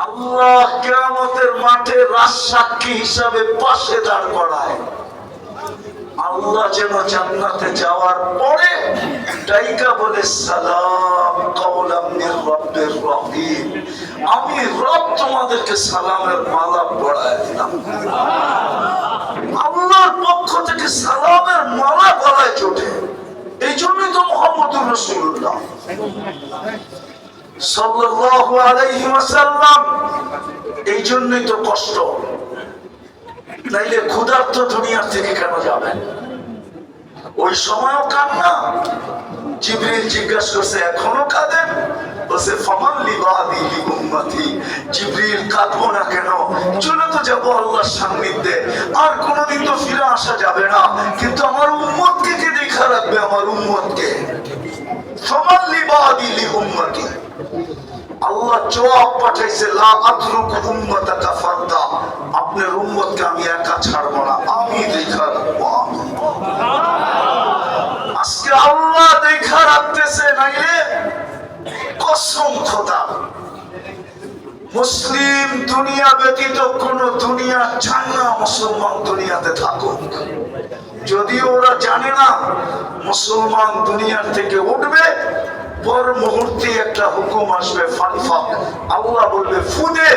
আল্লাহ কিয়ামতের মাঠে রাজসাক্ষী হিসাবে পাশে দাঁড় করায়। আল্লাহ যেন জান্নাতে যাওয়ার পরে ডাইকা বলে সালাম কাওলাম মির রাব্বির রহিম, আমি রব তোমাদেরকে সালামের মালা পরায় দিলাম। আল্লাহর পক্ষ থেকে সালামের মালা গলায় চটে। এই জন্যই তো মুহাম্মদুর রাসূলুল্লাহ সাল্লাল্লাহু আলাইহি ওয়াসাল্লাম, এই জন্যই তো কষ্ট। নাইলে ক্ষুধার্ত দুনিয়ার থেকে কেন যাবেন? ওই সময়ও কান্না। জিবরিল জিজ্ঞাসা করছে এখনো কাঁদেন? বলছে ফামান লিবাদি লিউম্মতি, জিবরিল কাঁদবো না কেন? চলে তো যাবো আল্লাহর সান্নিধ্যে, আর কোনোদিন তো ফিরে আসা যাবে না, কিন্তু আমার উম্মতকে কে দেখা রাখবে? আমার উম্মতকে। ফামান লিবাদি লিউম্মতি, আল্লাহ জবাব পাঠাইছে লা আতরুকু উম্মাতাকা ফারদা, আপনার উম্মতকে আমি একা ছাড়বো না, আমি দেখা রাখবো। আজকে আল্লাহ দেখা রাখতেছে, নাইলে কসম খোদা মুসলিম দুনিয়া ব্যতীত কোন দুনিয়া চায় না মুসলমান দুনিয়াতে থাকুক। যদিও ওরা জানে না মুসলমান দুনিয়ার থেকে উঠবে, পর মুহূর্তে একটা হুকুম আসবে ফানফাক, আল্লাহ বলবে ফুদে,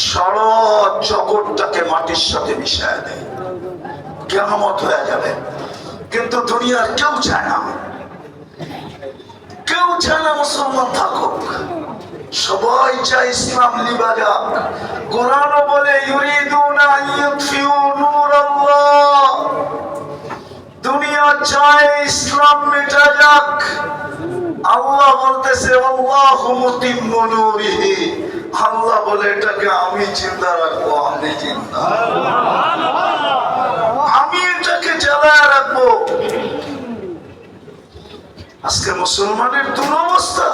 সারা জগৎটাকে মাটির সাথে মিশায় দেয়, কিয়ামত হয়ে যাবে। কিন্তু দুনিয়ার কেউ চায় না, কেউ চায় না মুসলমান থাকুক। সবাই চায় ইসলাম লিবা যাক। কোরআনও বলে ইউরিদুনা আন ইউতফিউ নূরাল্লাহ, দুনিয়া চায় ইসলাম মিটা যাক। আল্লাহ বলতেছে আল্লাহু মুতিম্মু নূরিহি, আল্লাহ বলে এটাকে আমি জিন্দা রাখবো, আমি জিন্দা, আমি এটাকে জ্বালায় রাখবো। আজকে মুসলমানের দুরবস্থা,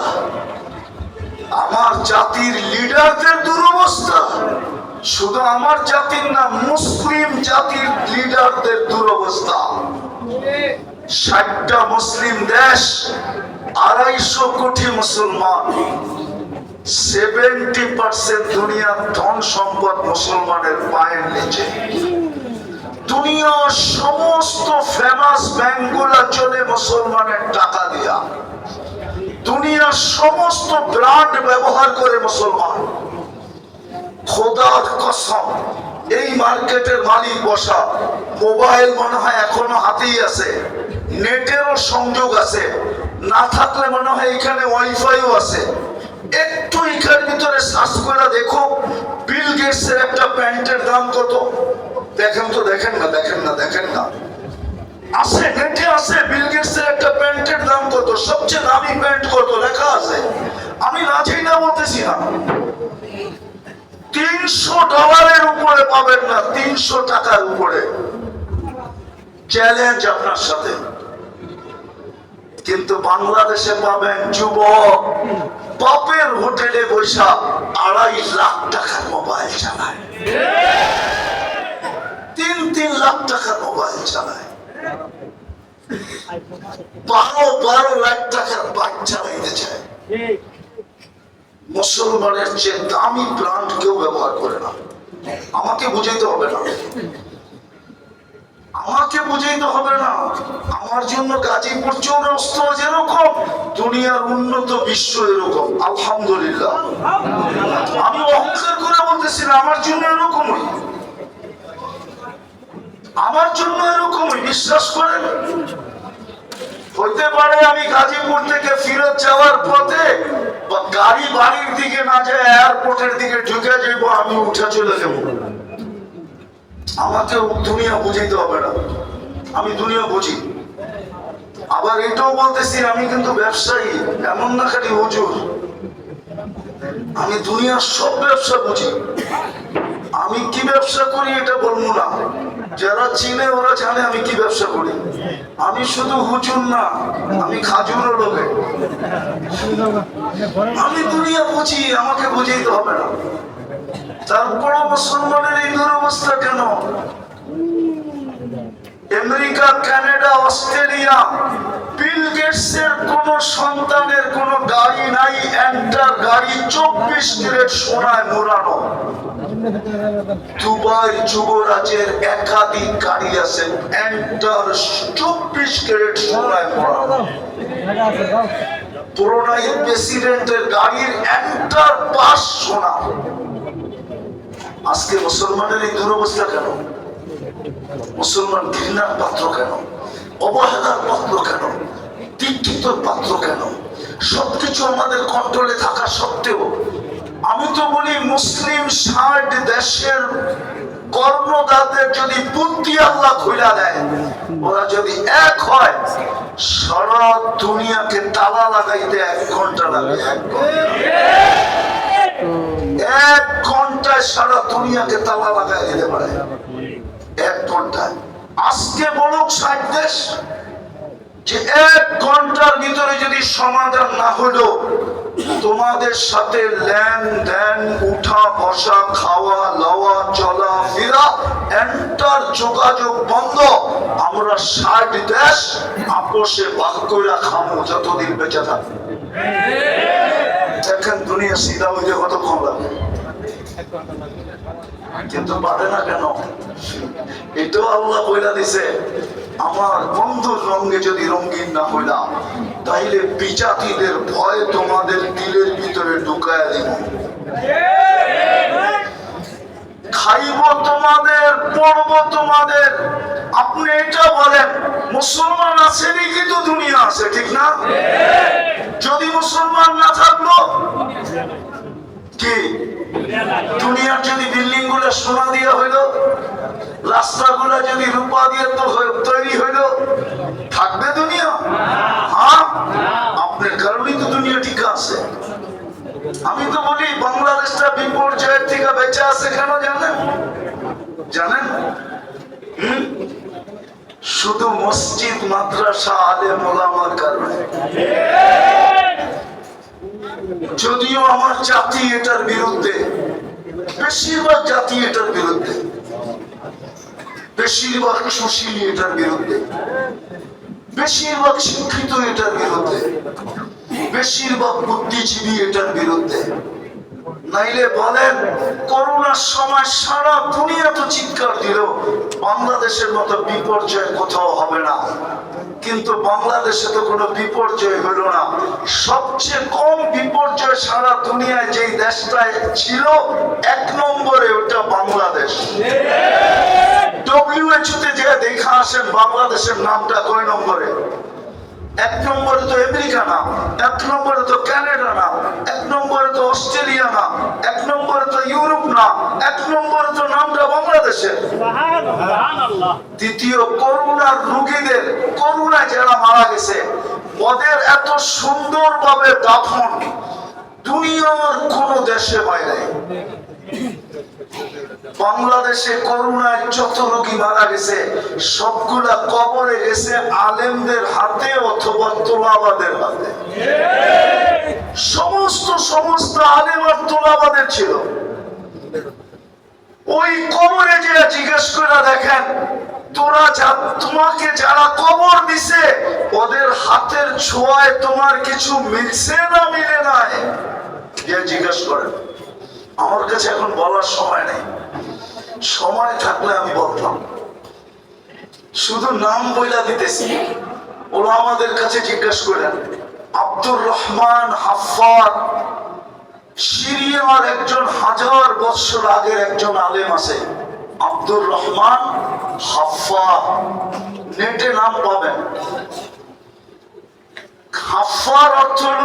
আমার জাতির লিডারদের দুরবস্থা, শুধু আমার জাতির না, মুসলিম জাতির লিডারদের দুরবস্থা। 60টা মুসলিম দেশ, 250 কোটি মুসলমান, 70% দুনিয়ার ধন সম্পদ মুসলমানের পায়ের নিচে। দুনিয়ার সমস্ত ফেমাস ব্যাংকগুলা চলে মুসলমানের টাকা দিয়া, দুনিয়ার সমস্ত ব্র্যান্ড ব্যবহার করে মুসলমান। খোদার কসম, এই মার্কেটের মালিক বসা, মোবাইল মনে হয় এখনো হাতেই আছে, নেটেরও সংযোগ আছে, না থাকলে মনে হয় এখানে ওয়াইফাইও আছে। একটু এখানের ভিতরে সার্চ করে দেখো বিল গেটসের একটা প্যান্টের দাম কত। দেখেন তো, দেখেন না, দেখেন না, দেখেন না, আছে, নেটে আছে। বিল গেটসের একটা প্যান্টের দাম কত, সবচেয়ে দামি প্যান্ট কত লেখা আছে। আমি রাজি না বলতেছি না, $300 উপরে পাবেন না, 300 টাকার উপরে। চ্যালেঞ্জ আপনার সাথে। কিন্তু বাংলাদেশে পাবেন যুবক বাপের হোটেলে বৈশা 2.5 লাখ টাকার মোবাইল চালায়, 3 লাখ টাকার মোবাইল চালায়, 12 লাখ টাকার বাইক চালাইতে চায়। মুসলমানের চেয়ে দামি ব্র্যান্ড কেউ ব্যবহার করে না। আমাকে বুঝাইতে হবে না, আমাকে বুঝাইতে হবে না। আমার জন্য গাজীপুর চৌরাস্তা যেরকম, দুনিয়ার উন্নত বিশ্ব এরকম। আলহামদুলিল্লাহ, আমি অহংকার করে বলতেছি না, আমার জন্য এরকমই, আমার জন্য এরকমই, বিশ্বাস করেন। হইতে পারে আমি গাজীপুর থেকে ফিরত যাওয়ার পথে গাড়ি বাড়ির দিকে না যায়, এয়ারপোর্টের দিকে ঢুকে যাবো, আমি উঠে চলে যাব। আমাকে দুনিয়া বুঝাইতে হবে না, আমি দুনিয়া বুঝি। আবার এটাও বলতেছি আমি কিন্তু ব্যবসায়ী, এমন না খালি হুজুর। আমি দুনিয়ার সব ব্যবসা বুঝি। আমি কি ব্যবসা করি এটা বলবো না, যারা চিনে ওরা জানে আমি কি ব্যবসা করি। আমি শুধু হুজুর না, আমি খাজুরও লোকে। আমি দুনিয়া বুঝি, আমাকে বুঝাইতে হবে না। তারপর মুসলমানের এই দুরবস্থা কেন? আমেরিকা, কানাডা, অস্ট্রেলিয়া, বিল গেটসের কোন সন্তানের কোন গাড়ি নাই, এন্টার গাড়ি 24 ক্যারেট সোনায় মোড়ানো। দুবাই যুবরাজের একাধিক গাড়ি আছে, এন্টার 24 ক্যারেট সোনায় মোড়ানো। পুরোনাই প্রেসিডেন্টের গাড়ির এন্টার পাস সোনা। আজকে মুসলমানের এই দুরবস্থা কেন? মুসলমান ঘৃণার পাত্র কেন? অবহেলার পাত্র কেন? দীক্ষিতর পাত্র কেন? সবকিছু আমাদের কন্ট্রোলে থাকা সত্ত্বেও আমি তো বলি মুসলিম 60 দেশের কর্ণদারদের যদি বুদ্ধি আল্লাহ খুলে দেয়, ওরা যদি এক হয়, সারা দুনিয়াকে তালা লাগাইতে 1 ঘন্টা লাগে। 1 ঘন্টায় সারা দুনিয়াকে তালা লাগাই দিতে পারে। 1 ঘন্টায়। আজকে বলুক 60 দেশ যে 1 ঘন্টার ভিতরে যদি সমাধান না হলো, তোমাদের সাথে লেনদেন, উঠা বসা, খাওয়া লওয়া, চলা ফেরা, এন্টার যোগাযোগ বন্ধ, আমরা 60 দেশ আপোষে ভাগ করে খামো যতদিন বেঁচে থাকবে। দেখেন দুনিয়া সিধা হইতে কতক্ষণ লাগে, কিন্তু পারে না কেন? এটাও আল্লাহ বইলা দিছে, আমার বন্ধুর রঙে যদি রঙিন না হইলাম, তাইলে বিজাতিদের ভয় তোমাদের দিলের ভিতরে ঢুকায় দিব। খাইব তোমাদের, পড়ব তোমাদের। আপনি এটা বলেন, মুসলমান আছে নাকি তো দুনিয়া আছে, ঠিক না? যদি মুসলমান না থাকলো কি দুনিয়ার যদি বিল্ডিং গুলো সোনা দিয়ে হইলো, রাস্তাগুলো যদি রূপা দিয়ে তৈরি হইলো, থাকবে দুনিয়া? হ্যাঁ, আপনার কারণেই তো দুনিয়া ঠিক আছে। আমি তো বলি বাংলাদেশটা বিপর্যয়ের থেকে বেঁচে আছে কেন জানেন? জানেন? শুধু মসজিদ, মাদ্রাসা, আলেম ওলামার কারণে। যদিও আমার জাতি এটার বিরুদ্ধে, বেশিরভাগ জাতি এটার বিরুদ্ধে, বেশিরভাগ সুশীলী এটার বিরুদ্ধে, বেশিরভাগ শিক্ষিত এটার বিরুদ্ধে, বেশিরভাগ বুদ্ধিজীবী এটার বিরুদ্ধে। নাইলে বলেন, করোনার সময় সারা দুনিয়া তো চিৎকার দিল বাংলাদেশের মতো বিপর্যয় কোথাও হবে না, কিন্তু বাংলাদেশে তো কোনো বিপর্যয় হলো না। সবচেয়ে কম বিপর্যয় সারা দুনিয়ায় যেই দেশটায় ছিল 1 নম্বরে, ওটা বাংলাদেশ। WHO তে যে দেখা আসেন বাংলাদেশের নামটা কয় নম্বরে? 1 নম্বরে তো আমেরিকা না, 1 নম্বরে তো কানাডা না, 1 নম্বরে তো অস্ট্রেলিয়া না, 1 নম্বরে তো ইউরোপ না, 1 নম্বরে তো নামটা বাংলাদেশের। দ্বিতীয়, করোনার রোগীদের, করোনায় যারা মারা গেছে, ওদের এত সুন্দরভাবে দাফন দুনিয়ার কোন দেশে হয় নাই। বাংলাদেশে করোনায় যত রোগী মারা গেছে সবগুলা কবরে গেছে আলেমদের হাতে অথবা তোলাবাদের হাতে। সমস্ত আলেম আর তোলাবাদের ছিল। ওই কবরে যে জিজ্ঞেস করে দেখেন, তোমাকে যারা কবর দিছে ওদের হাতের ছোঁয়ায় তোমার কিছু মিলছে না মিলে নাই, জিজ্ঞেস করেন। আমার কাছে এখন বলার সময় নেই, সময় থাকলে আমি বলতাম। শুধু নাম বইলা দিতেছি, ওরা আমাদের কাছে জিজ্ঞেস করেন। আব্দুর রহমান হাফফার, সিরিয়ার একজন 1000 বছর আগের একজন আলেম আছে, আব্দুর রহমান হাফফার, নেটে নাম পাবেন। হাফফার অর্থ হল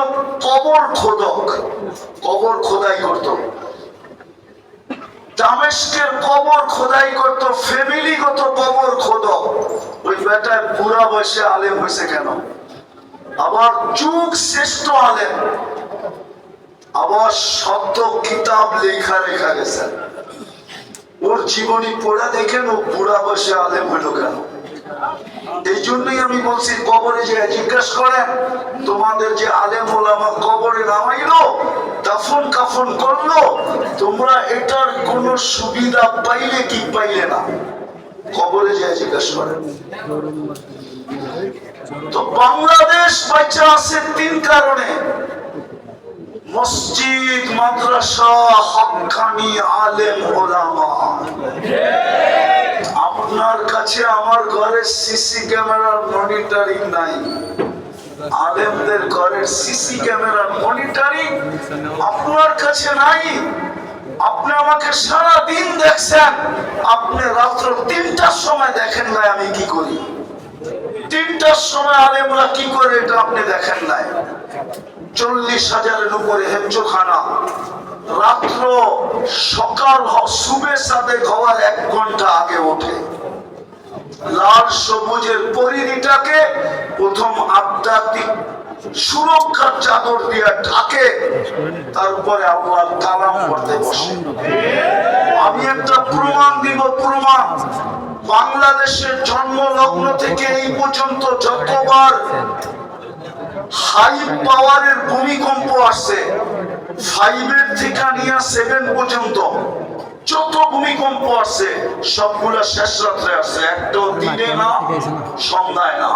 কবর খোদক, কবর খোদাই করত। দামেস্কের কবর খোদাই করত, ফ্যামিলিগত কবর খোদক। ওই বেটায় বুড়া বয়সে আলেম হয়েছে কেন? আবার যুগ শ্রেষ্ঠ আলেম, আবার শব্দ কিতাব লেখা গেছে। ওর জীবনী পড়া দেখেন ও বুড়া বয়সে আলেম হইল কেন? এই জন্যই আমি বলছি, কবরে যে জিজ্ঞেস করেন, তোমাদের যে আলেম ওলামা কবরে নামাইলো, দাফন কাফন করলো, তোমরা এটার কোন সুবিধা পাইলে কি পাইলে না? কবরে যায় জিজ্ঞাসা করেন। তো বাংলাদেশ বাঁচা আছে তিন কারণে: মসজিদ, মাদ্রাসা, হক্কানি আলেম ওলামা। আপনার কাছে আমার ঘরে সিসি ক্যামেরার মনিটরিং নাই, আলেমদের ঘরের সিসি ক্যামেরার মনিটরিং আপনার কাছে নাই। আপনি আমাকে সারা দিন দেখছেন, আপনি রাত্র 3টার সময় দেখেন নাই আমি কি করি, 3টার সময় আলেমরা কি করে এটা আপনি দেখেন নাই। 40,000-এর উপরে হেফজোখানা, রাত্র সকাল সুবে সাদেক হওয়ার 1 ঘন্টা আগে ওঠে, লাল সবুজের পরিধিটাকে প্রথম আধ্যাত্মিক সুরক্ষার চাদর দিয়ে ঢাকে, তারপরে আল্লাহর কালাম পড়তে বসে। আমি একটা প্রমাণ দিব, প্রমাণ। বাংলাদেশের জন্ম লগ্ন থেকে এই পর্যন্ত যতবার হাই পাওয়ারের ভূমিকম্প আসছে, 5-এর থেকে নিয়ে 7 পর্যন্ত যত ভূমিকম্প আসছে সবগুলা শেষ রাত্রে আসছে, একটাও দিনে না, সন্ধ্যায় না,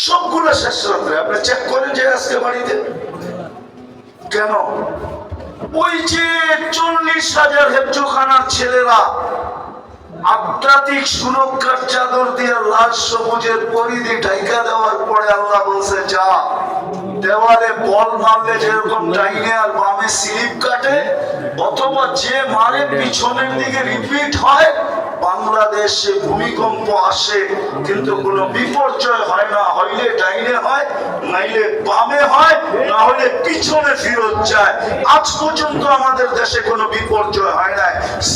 সবগুলো শেষ রাত্রে। আপনি চেক করেন যে আজকে বাড়িতে কেন? ওই যে 40,000 হেফজোখানার ছেলেরা আধ্যাত্মিক সুরক্ষার চাদর দিয়ে লাল সবুজের পরিধি ঢাকা দেওয়ার পরে আল্লাহ বলছে, যা দেওয়ালে বল মারলে যেরকম ডাইনে আর বামে স্লিপ কাটে, অথবা যে মারে পিছনের দিকে রিপিট হয়, বাংলাদেশে ভূমিকম্প আসে কিন্তু কোনো বিপর্যয় হয় না। হইলে ডাইনে হয়, নাইলে বামে হয়, না হলে পিছনে ফিরত যায়। আজ পর্যন্ত আমাদের দেশে কোনো বিপর্যয় হয় নাই।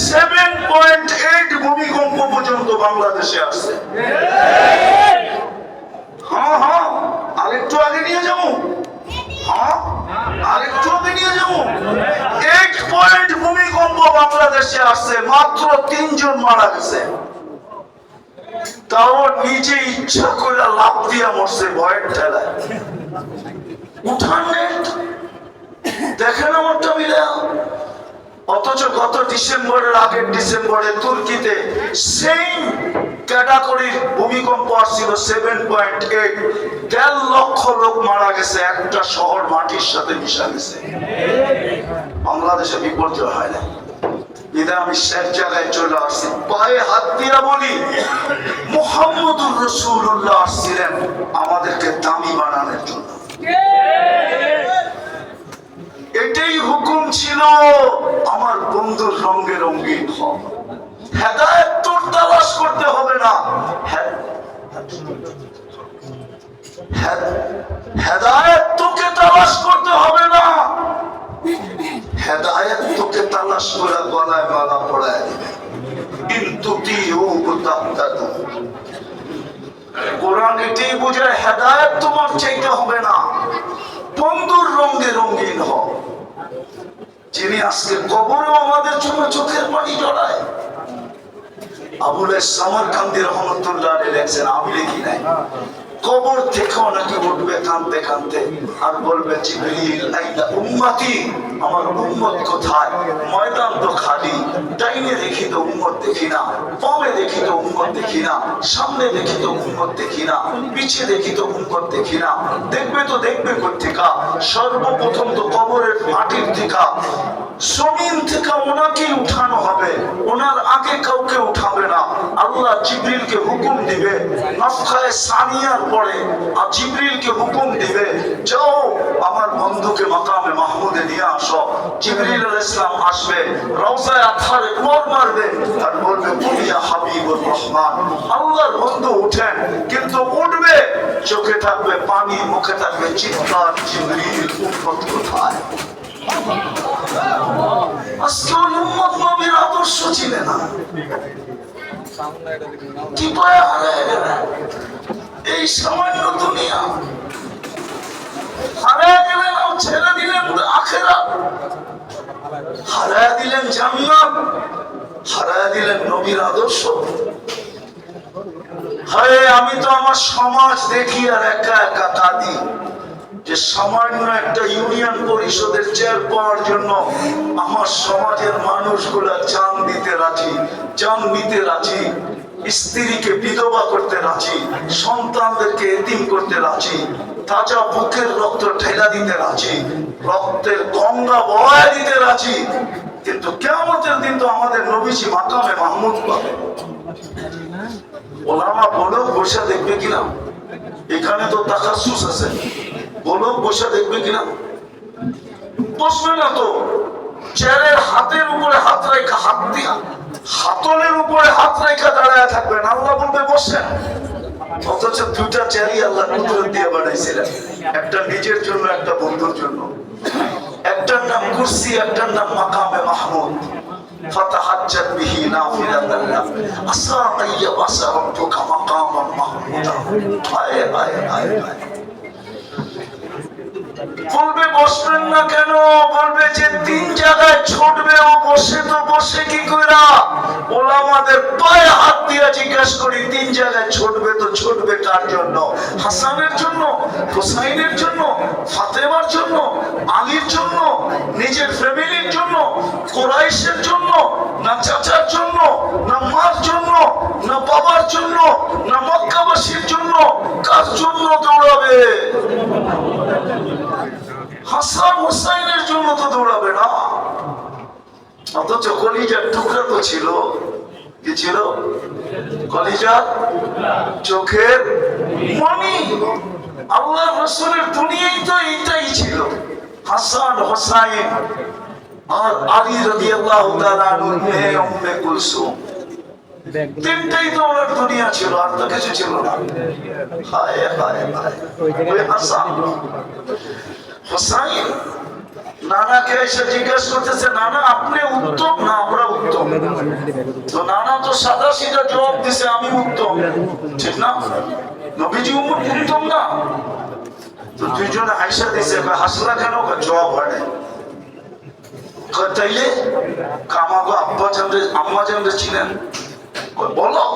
7.8 ভূমিকম্প পর্যন্ত বাংলাদেশে আসছে। হ্যাঁ হ্যাঁ, আরেকটু আগে নিয়ে যাবো। হ্যাঁ, আরেকটু আগে নিয়ে যাবো। 8 পয়েন্ট ভূমিকম্প বাংলাদেশে আসছে, মাত্র 3 জন মারা গেছে, তাও নিজে ইচ্ছা করে লাভ দিয়ে মরছে ভয়ের ঠেলায়। উঠান নেট দেখেন আমারটা মিলে। অথচ গত ডিসেম্বরের আগের ডিসেম্বরে তুর্কিতে সেম ক্যাটাগরির ভূমিকম্প আসছিল 7.8, 1.5 লক্ষ লোক মারা গেছে, একটা শহর মাটির সাথে মিশা গেছে। বাংলাদেশে বিপর্যয় হয় না, বিধায় আমি শেষ জায়গায় চলে আসছি। পায়ে হাত দিয়া বলি, মুহাম্মদুর রাসূলুল্লাহ আসছিলেন আমাদেরকে দামি বানানোর জন্য। এটাই হুকুম ছিল, আমার বন্ধুর রঙে রঙিন হও। হেদায়েত তোর তালাশ করতে হবে না, হেদায়েত তোকে তালাশ করতে হবে না, হেদায়েত তোকে তালাশ করে গলায় মালা পড়ায় দিবে। কিন্তু কোরআন এটাই বোঝায়, হেদায়েত তোমার চাইতে হবে না, বন্ধুর রঙে রঙিন হও। যিনি আজকে কবরেও আমাদের জন্য চোখের পানি জড়ায়। আবুল সামারকান্দি রহমতুল্লাহ লেখছেন, আমি লিখি নাই, কবর থেকেও নাকি উঠবে কাঁদতে কাঁদতে আর বলবে, জিবরিল আইনা উম্মতি, আমার উম্মত কোথায়? ময়দান তো খালি, ডাইনে দেখি তো উম্মত দেখি না, বামে দেখি তো উম্মত দেখি না, সামনে দেখি তো উম্মত দেখি না, পিছে দেখি তো উম্মত দেখি না। দেখবে তো দেখবে কোত্থেকা? সর্বপ্রথম তো কবরের মাটির থেকে, জমিন থেকে ওনাকেই উঠানো হবে, ওনার আগে কাউকে উঠাবে না। আল্লাহ জিবরিলকে হুকুম দিবে, নাফখায়ে সানিয়ার পরে আর জিবরিলকে হুকুম দিবে, যাও আমার বন্ধুকে মাকামে মাহমুদে নিয়ে আসো। জিবরিল আলাইহিস সালাম আসবে, রওজায়ে আতহারে মোর মারবে আর বলবে, ইয়া হাবিবুর রহমান। আল্লাহর বন্ধু উঠেন, কিন্তু উঠবে চোখে থাকবে পানি, মুখে থাকবে চিৎকার, জিবরিল উম্মত কোথায়? আজকে উম্মত নবীর আদর্শ ছিলেন না, কি পায় হারায় গেলেন এই সামান্য দুনিয়া, হারায় গেলেন। ছেড়ে দিলেন আখিরাত, হারায় দিলেন জান্নাত, হারায় দিলেন নবীর আদর্শ। হায়, আমি তো আমার সমাজ দেখি আর একা একা কাঁদি। যে সামান্য একটা ইউনিয়ন পরিষদের চেয়ার পাওয়ার জন্য আমার সমাজের মানুষগুলা জান দিতে রাজি, জান নিতে রাজি, স্ত্রীকে বিধবা করতে রাজি, সন্তানদেরকে এতিম করতে রাজি, তাজা বুকের রক্ত ঢেলা দিতে রাজি, রক্তের গঙ্গা বয়া দিতে রাজি। কিন্তু কিয়ামতের দিন তো আমাদের নবীজি মাকামে মাহমুদ পাবে। ওলামা বলো বসে দেখবে কিনা? এখানে তো তাকাসুস আছে, বলো বসে দেখবে কিনা? বসবে না তো। চেয়ারের হাতের উপরে হাত রেখা, হাত দিয়া হাতলের উপরে হাত রেখা দাঁড়ায় থাকবেন, আল্লাহ বলবে বসেন। অথচ দুইটা চেয়ারই আল্লাহ কুদরত দিয়ে বানাইছিলেন, একটা নিজের জন্য, একটা বন্ধুর জন্য। একটার নাম কুরসি, একটার নাম মাকামে মাহমুদ। ফাতাহাজ্জাত বিহি নাফিলাতান লাক আসা আইয়াবাসা রাব্বুকা মাকামান মাহমুদা। হায় হায় হায় হায়। বলবে বসবেন না কেন? বলবে যে তিন জায়গায় ছুটবে, ও বসে তো বসে কি কইরা? ওলামাদের পায়ে হাত দিয়ে জিজ্ঞাসা করি, তিন জায়গায় ছুটবে তো ছুটবে কার জন্য? হাসানের জন্য, হুসাইনের জন্য, ফাতেমার জন্য, আলীর জন্য, নিজের ফ্যামিলির জন্য, কুরাইশের জন্য, না চাচার জন্য, না মার জন্য, না বাবার জন্য, না মক্কাবাসীর জন্য? কার জন্য দৌড়াবে? হাসান হুসাইনের জন্য তো দৌড়াবে না। অথচ কলিজার টুকরা তো ছিল, কি ছিল? কলিজার চোখের মনি। আল্লাহ রাসূলের দুনিয়ায় তো এইটাই ছিল, হাসান হুসাইন আর আলী রাদিয়াল্লাহু তাআলা আনহু মেয়ে উম্মে কুলসুম। তিনটাই তো ওনার দুনিয়া ছিল, আর তো কিছু ছিল না। হায় হায় হায়। ওই হাসান হুসাইন নানাকে এসে জিজ্ঞাসা করতেছে, নানা আপনি উত্তম না আমরা উত্তম? তো নানা তো সাদা সিধা জবাব দিছে, আমি উত্তম। ঠিক না? নবীজি উত্তম না? তো দুইজনে হাসা দিছে। হাসলা কেন? জবাব হয় না। তাইলে কামাগো আব্বা জানরে আম্মা জানরে ছিলেন? বলো।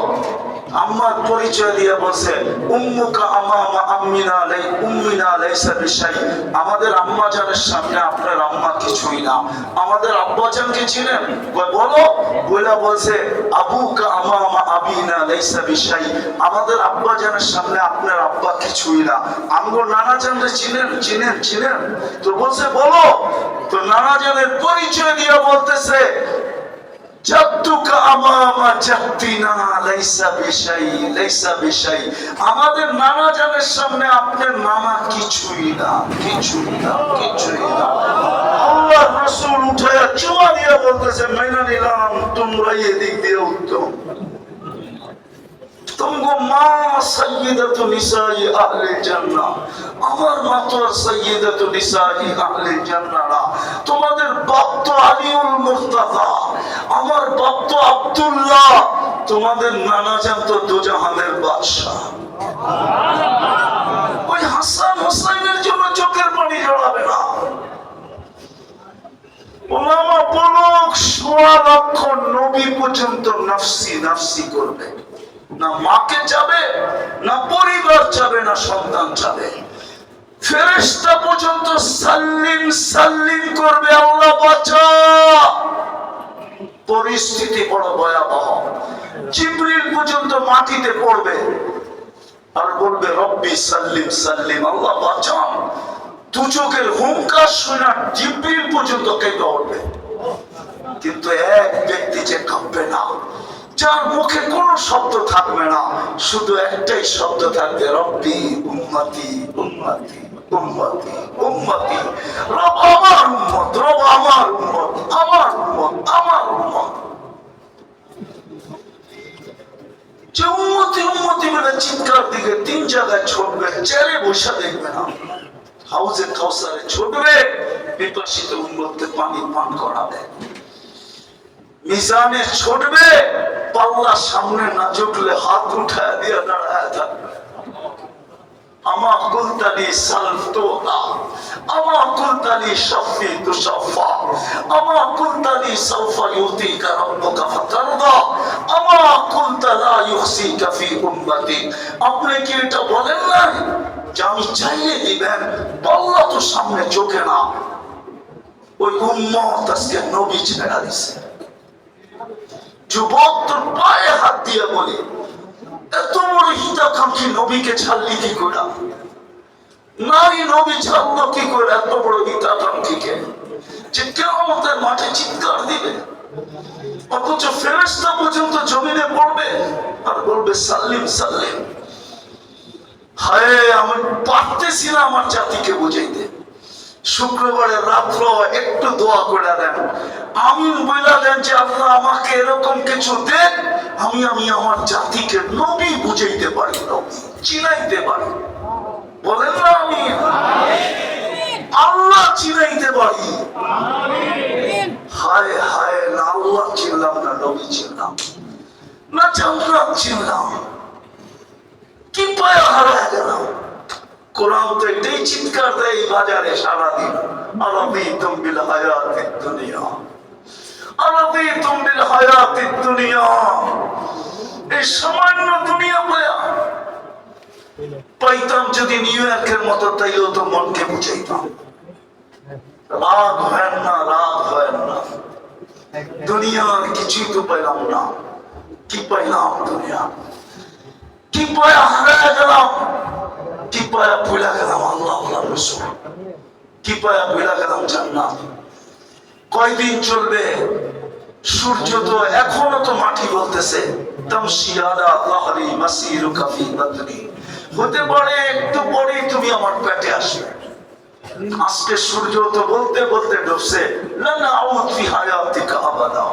আম্মার পরিচয় দিয়ে বলছে, উম্মুকা আমামা আম্মিনা লাই উম্মিনা লাইসা বিশাই। আমাদের আম্মা জানের সামনে আপনার আম্মা কিছুই না। আমাদের আব্বা জানকে ছিলেন? বলো। বইলা বলছে, আবুকা আমামা আবিনা লাইসা বিশাই। আমাদের আব্বা জানের সামনে আপনার আব্বা কিছুই না। আমগো নানা জানরে ছিলেন? ছিলেন ছিলেন। তো বলছে বলো। তো নানা জানের পরিচয় দিয়ে বলতেছে, আমাদের নানা জানের সামনে আপনার নানা কিছুই না, কিছুই না, কিছুই না। আল্লাহ রাসূল উঠায়া চুমা দিয়ে বলতেছে, মেনে নিলাম তোমরা এদিক দিয়ে উত্তম। तुमको माँ सय्यदतु निसाई अहले जन्नah, আমার মা তো সয়্যিদাতু নিসাই আহলে জান্নাহ না। তোমাদের বাপ তো আলিউল মুর্তাজা, আমার বাপ তো আব্দুল্লাহ, তোমাদের নানা জান তো দুজাহানের বাদশা। ওই হাসান হুসাইনের জন্য চোখের পানি জড়াবে না। ওলামা বলুক ১৬ লক্ষ নবী পর্যন্ত নফসি নফসি করবে, না মাকে চাবে, না পরিবার চাবে, না সন্তান চাবে। ফেরেশতা পর্যন্ত সাল্লিম সাল্লিম করবে, আল্লাহ বাঁচা। পরিস্থিতি বড় ভয়াবহ। জিবরিল পর্যন্ত মাটিতে পড়বে আর বলবে রব্বি সাল্লিম সাল্লিম, আল্লাহ বাঁচান। দুচোখের হুঙ্কার শুনে জিবরিল পর্যন্ত কেঁপে উঠবে। কিন্তু এক ব্যক্তি যে কাঁপবে না, যার মুখে কোনো শব্দ থাকবে না, শুধু একটাই শব্দ থাকবে, রব্বি উম্মতি উম্মতি উম্মতি উম্মতি। রব আমার উম্মত, রব আমার উম্মত, আমার উম্মত, আমার উম্মত। যে উম্মতি উম্মতি বলে চিৎকার দিকে তিন জায়গায় ছুটবে, চেয়ারে বসে দেখবে না, হাউজে কাউসারে ছুটবে, পিপাসিত উম্মতকে পানি পান করাবে। মিজানে ছুটবে, পাল্লা সামনে না ঝুঁকলে হাত উঠায় দিয়ে দাঁড়ায় থাকবে। আমা কুলতানি সালফতুনা, আমা কুলতানি শাফি তুশাফা, আমা কুলতানি সাউফা ইউতিকা রাব্বুকা ফাতারদা, আমা কুলতা লা ইউহসিকা ফি উম্মতি। আপনি কি এটা বলেন না যে আমি চাইলে দিবেন, বললা তো সামনে চোখে না। ওই উম্মত আজকে নবী ছেড়া দিছে। যুবক তোর পায়ে হাত দিয়ে বলি, এত বড় হিতাকাঙ্ক্ষী নবীকে ছাড়লি কি করে? নারী নবী ছাড়লো কি করে এত বড় হিতাকাঙ্ক্ষীকে, যে কিয়ামতের মাঠে চিৎকার দিবে, অথচ ফেরেশতা পর্যন্ত জমিনে পড়বে আর বলবে সাল্লিম সাল্লিম। হায়, আমি পারতেছি না আমার জাতিকে বুঝাইতে। শুক্রবারের রাত্র একটু দোয়া করে দেন, আমিন বইলা দেন যে আল্লাহ আমাকে এরকম কিছু দেন, আমি আমার জাতিকে নবী বুঝাইতে পারি, নবী চিনাইতে পারি। বলেন না আমি আল্লাহ চিনাইতে পারি। হায় হায়, না আল্লাহ চিনলাম না নবী চিনলাম না, জান্নাত চিনলাম, কি পায়া হারায় গেলাম। কোরআন তো এটাই চিৎকার দেয় বাজারে সারাদিন, আরাদিতুম বিল হায়াতিদ দুনিয়া, আরাদিতুম বিল হায়াতিদ দুনিয়া। এই সামান্য দুনিয়া পায়া পাইতাম যদি নিউ ইয়র্কের মতো, তাইলেও তো মনকে বুঝাইতাম। রাগ হয় না, রাগ হয় না, দুনিয়ার কিছুই তো পাইলাম না। কি পাইলাম? দুনিয়া কি পায়া হারায় গেলাম, কি পায়া ভুলা গেলাম আল্লাহ আল্লাহ রাসূল, কি পায়া ভুলা গেলাম জান্নাত। কয়দিন চলবে? সূর্য তো এখনো তো মাটি বলতেছে তামশি আলা যাহরি মাসিরুকা ফি বাতনি। হতে পারে একটু পরে তুমি আমার পেটে আসবে। আজকে সূর্য তো বলতে বলতে ডুবছে, লা নাউদ ফি হায়াতিকা আবাদা।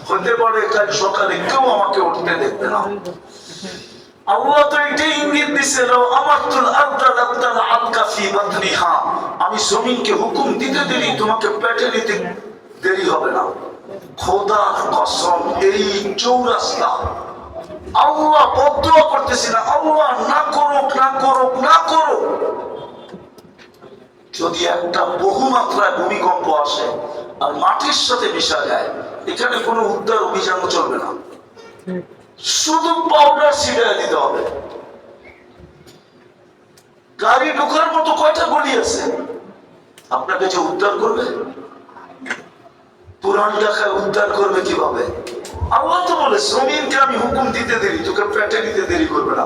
হতে পারে কাল সকালে কেউ আমাকে উঠতে দেখবে না। আল্লাহ তো এটাই ইঙ্গিত দিছিল, আমাতুল আরদা লাতাল আলকা ফি বাতনিহা। আমি জমিনকে হুকুম দিতে দেরি, তোমাকে পেটে নিতে দেরি হবে না। খোদার কসম, এই চৌরাস্তা আল্লাহ বদদুয়া করতেছি না, আল্লাহ না করুক না করুক না করুক। যদি একটা বহুমাত্রায় ভূমিকম্প আসে আর মাটির সাথে মিশা যায়, এখানে কোনো উদ্ধার অভিযানও চলবে না, শুধু পাউডার ছিটিয়ে দিতে হবে। গাড়ি ঢোকার মতো কয়টা গলি আছে, আপনাকে যে উদ্ধার করবে? পুরান ঢাকায় উদ্ধার করবে কিভাবে? আল্লাহ তো বলে জমিনকে আমি হুকুম দিতে দেরি, তোকে পেটে নিতে দেরি করবে না।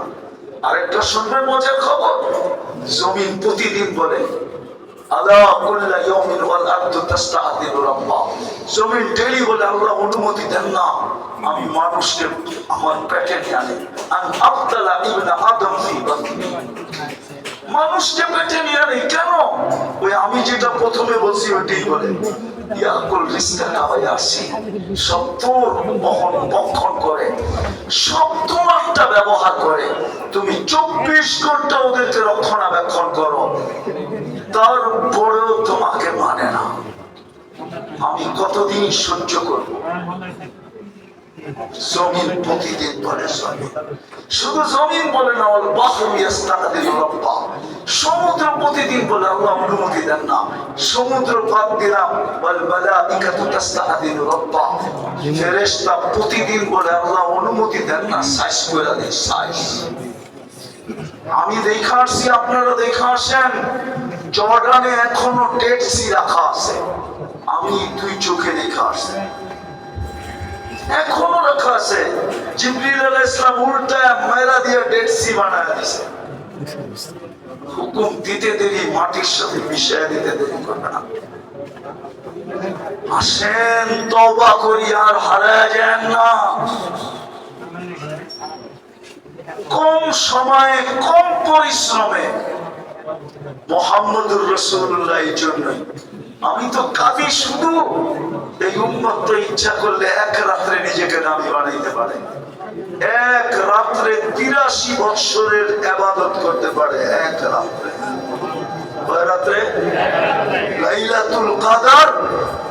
আরেকটা শুনবেন মজার খবর, জমিন প্রতিদিন বলে আলা কুল্লা ইয়াউমিন ওয়াল আরদু তাস্তাআযিনু রাব্বা। জমিন ডেইলি বলে আল্লাহ অনুমতি দেন না আমি মানুষকে আমার পেটে নিয়ে আনি, আন আবতালা ইবনা আদম ফি বাতনি। মানুষকে পেটে নিয়ে আনি কেন? ওই আমি যেটা প্রথমে বলছি ওইটাই বলে ইয়াকুল রিজকাকা ওয়া ইয়াসি। সব তোর বহন বক্ষণ করে, সব তোমারটা ব্যবহার করে, তুমি 24 ঘন্টা ওদেরকে রক্ষণাবেক্ষণ করো, তারপরেও তোমাকে মানে না। আমি কতদিন সহ্য করব? জমিন প্রতিদিন বলে, শুধু জমিন বলে না, সমুদ্র প্রতিদিন বলে আল্লাহ অনুমতি দেন না। সমুদ্র বাদ দিলাম, ফেরেশতা প্রতিদিন বলে আল্লাহ অনুমতি দেন না, সাইজ করে দেয় সাইজ। আমি দেখা আসছি, আপনারা দেখা আসেন, জর্ডানে এখনো ডেড সি রাখা আছে, আমি দুই চোখে দেখা আসছি, এখনো রাখা আছে। জিবরিল আলাইহিস সালাম উল্টায় মাইরা দিয়ে ডেড সি বানায় দিয়েছে। হুকুম দিতে দেরি, মাটির সাথে মিশিয়ে দিতে দেরি করবে না। আসেন তওবা করি, আর হারায় যান না। কম সময়ে কম পরিশ্রমে মুহাম্মদুর রাসূলুল্লাহ এর জন্য আমি তো কাঁদি। শুধু এই উম্মত তো ইচ্ছা করলে এক রাত্রে নিজেকে দামি বানাইতে পারে, এক রাত্রে 83 বছরের ইবাদত করতে পারে। এক রাত্রে, রাত্রে লাইলাতুল কদর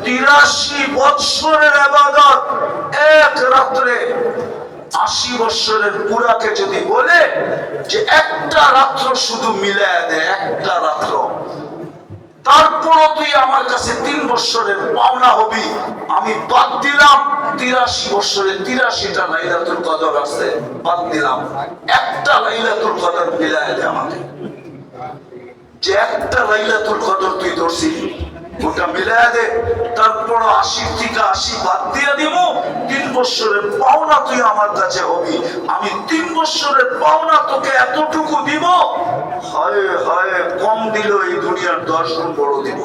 83 বছরের ইবাদত এক রাত্রে। 80 বছরের পুরাকে যদি বলে যে একটা রাত্র শুধু মিলায় দেয়, একটা রাত্র, তারপরও তুই আমার কাছে 3 বছরের পাওনা হবি, আমি বাদ দিলাম 83 বছরের 83টা লাইলাতুল কদর আছে, বাদ দিলাম একটা লাইলাতুল কদর মিলায় দে আমাকে। যে একটা লাইলাতুল কদর তুই ধরছিলি ওটা মিলাইয়া দে, তারপর ৮০ থেকে ৮০ বাদ দিয়ে দিব। ৩ বছরের পাওনা তুই আমার কাছে হবি, আমি ৩ বছরের পাওনা তোকে এতটুকু দিব, হয় হয় কম দিল এই দুনিয়ার ১০ গুণ বড় দিব।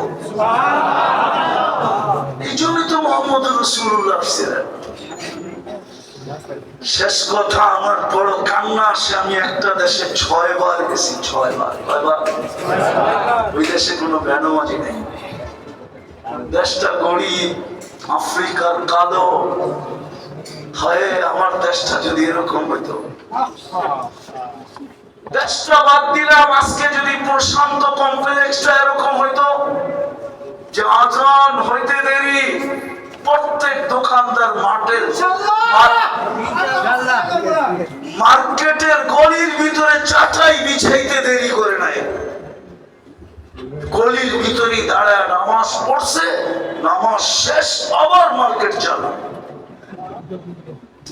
এই জন্যই তো মোহাম্মদ রাসূলুল্লাহ ছিলেন। শেষ কথা, আমার বড় কান্না আসে, আমি একটা দেশে ৬ বার গেছি। ৬ বার। কয়বার? ওই দেশে কোনো বেনামাজি নেই, দেশটা গরিব, আফ্রিকার কালো। হয় আমার দেশটা যদি এরকম হইতো। দেশটা বাদ দিলাম, আজকে যদি প্রশান্ত কমপ্লেক্সটা এরকম হইতো যে আজান হইতে দেরি, প্রত্যেক দোকানদার মার্কেটের গলির ভিতরে চাটাই বিছাইতে দেরি করে নাই, গলির ভিতরে দাঁড়ায় নামাজ পড়ছে, নামাজ শেষ আবার মার্কেট চালু।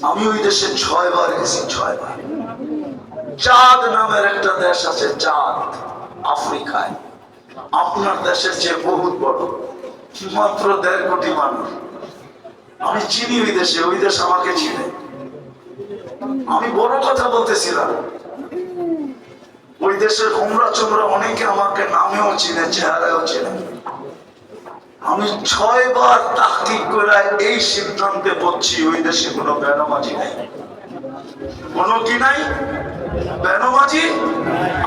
আমি ওই দেশে ৬ বার গেছি। ৬ বার। চাঁদ নামের একটা দেশ আছে, চাঁদ, আফ্রিকায়, আপনার দেশের চেয়ে বহুত বড়, মাত্র ১.৫ কোটি মানুষ। আমি চিনি ওই দেশে, ওই দেশ আমাকে চিনে। আমি বড় কথা বলতেছিলাম, ওই দেশের হোমরা চোমরা অনেকে আমাকে নামেও চিনে, চেহারাও চিনে। আমি ৬ বার তাহকিক করে এই সিদ্ধান্তে পড়ছি ওই দেশে কোনো বেনামাজি নাই। কোনো কি নাই? বেনামাজি।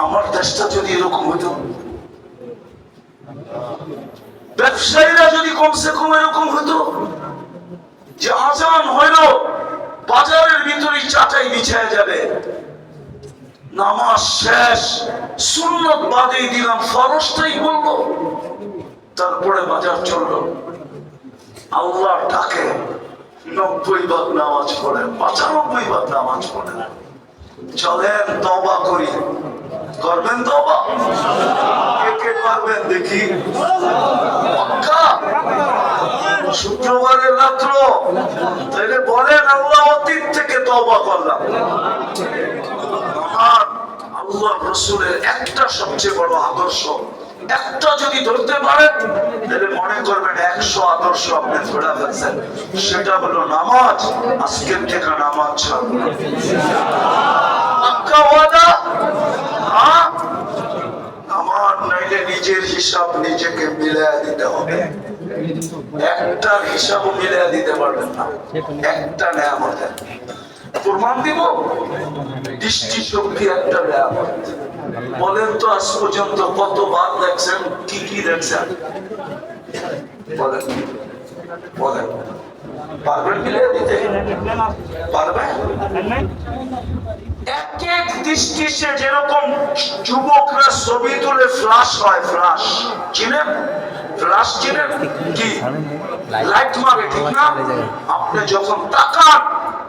আমার দেশটা যদি এরকম হতো, ব্যবসায়ীরা যদি কমসে কম এরকম হতো যে আজান হইল বাজারের ভিতরে চাটাই বিছায়া যাবে, নামাজ শেষ, সুন্নত বাদেই দিলাম, ফরজটাই বলবো, তারপরে বাজার চললো। আল্লাহ ডাকে ৯০ ভাগ নামাজ পড়েন, ৯৫ ভাগ নামাজ পড়েন। চলেন তওবা করি। করবেন তওবা? কে কে করবেন দেখি? শুক্রবারের রাত্র তাহলে বলেন আল্লাহ অতীত থেকে তওবা করলাম। আল্লাহ রাসূলের একটা সবচেয়ে বড় আদর্শ, একটা যদি ধরতে পারেন তাহলে মনে করবেন ১০০ আদর্শ আপনি ধরে ফেলছেন। সেটা হলো নামাজ। আজকের থেকে নামাজ ছাড়বো না। পাক্কা ওয়াদা? হ্যাঁ। আমার নাইলে নিজের হিসাব নিজেকে মিলাইয়া দিতে হবে। একটা হিসাবও মিলাইয়া দিতে পারবেন না। একটা নেয়ামতের প্রমাণ দিব, দৃষ্টি শক্তি একটা নেয়ামত। বলেন তো আজ পর্যন্ত কতবার দেখছেন, কি কি দেখছেন? বলেন বলেন, পারবেন মিলিয়ে দিতে? পারবেন? এক এক দৃষ্টি সে যেরকম যুবকরা ছবি তুলে ফ্লাশ হয়, ফ্লাশ চিনেন? ফ্লাশ চিনেন? কি লাইট মারে, ঠিক না? আপনি যখন তাকান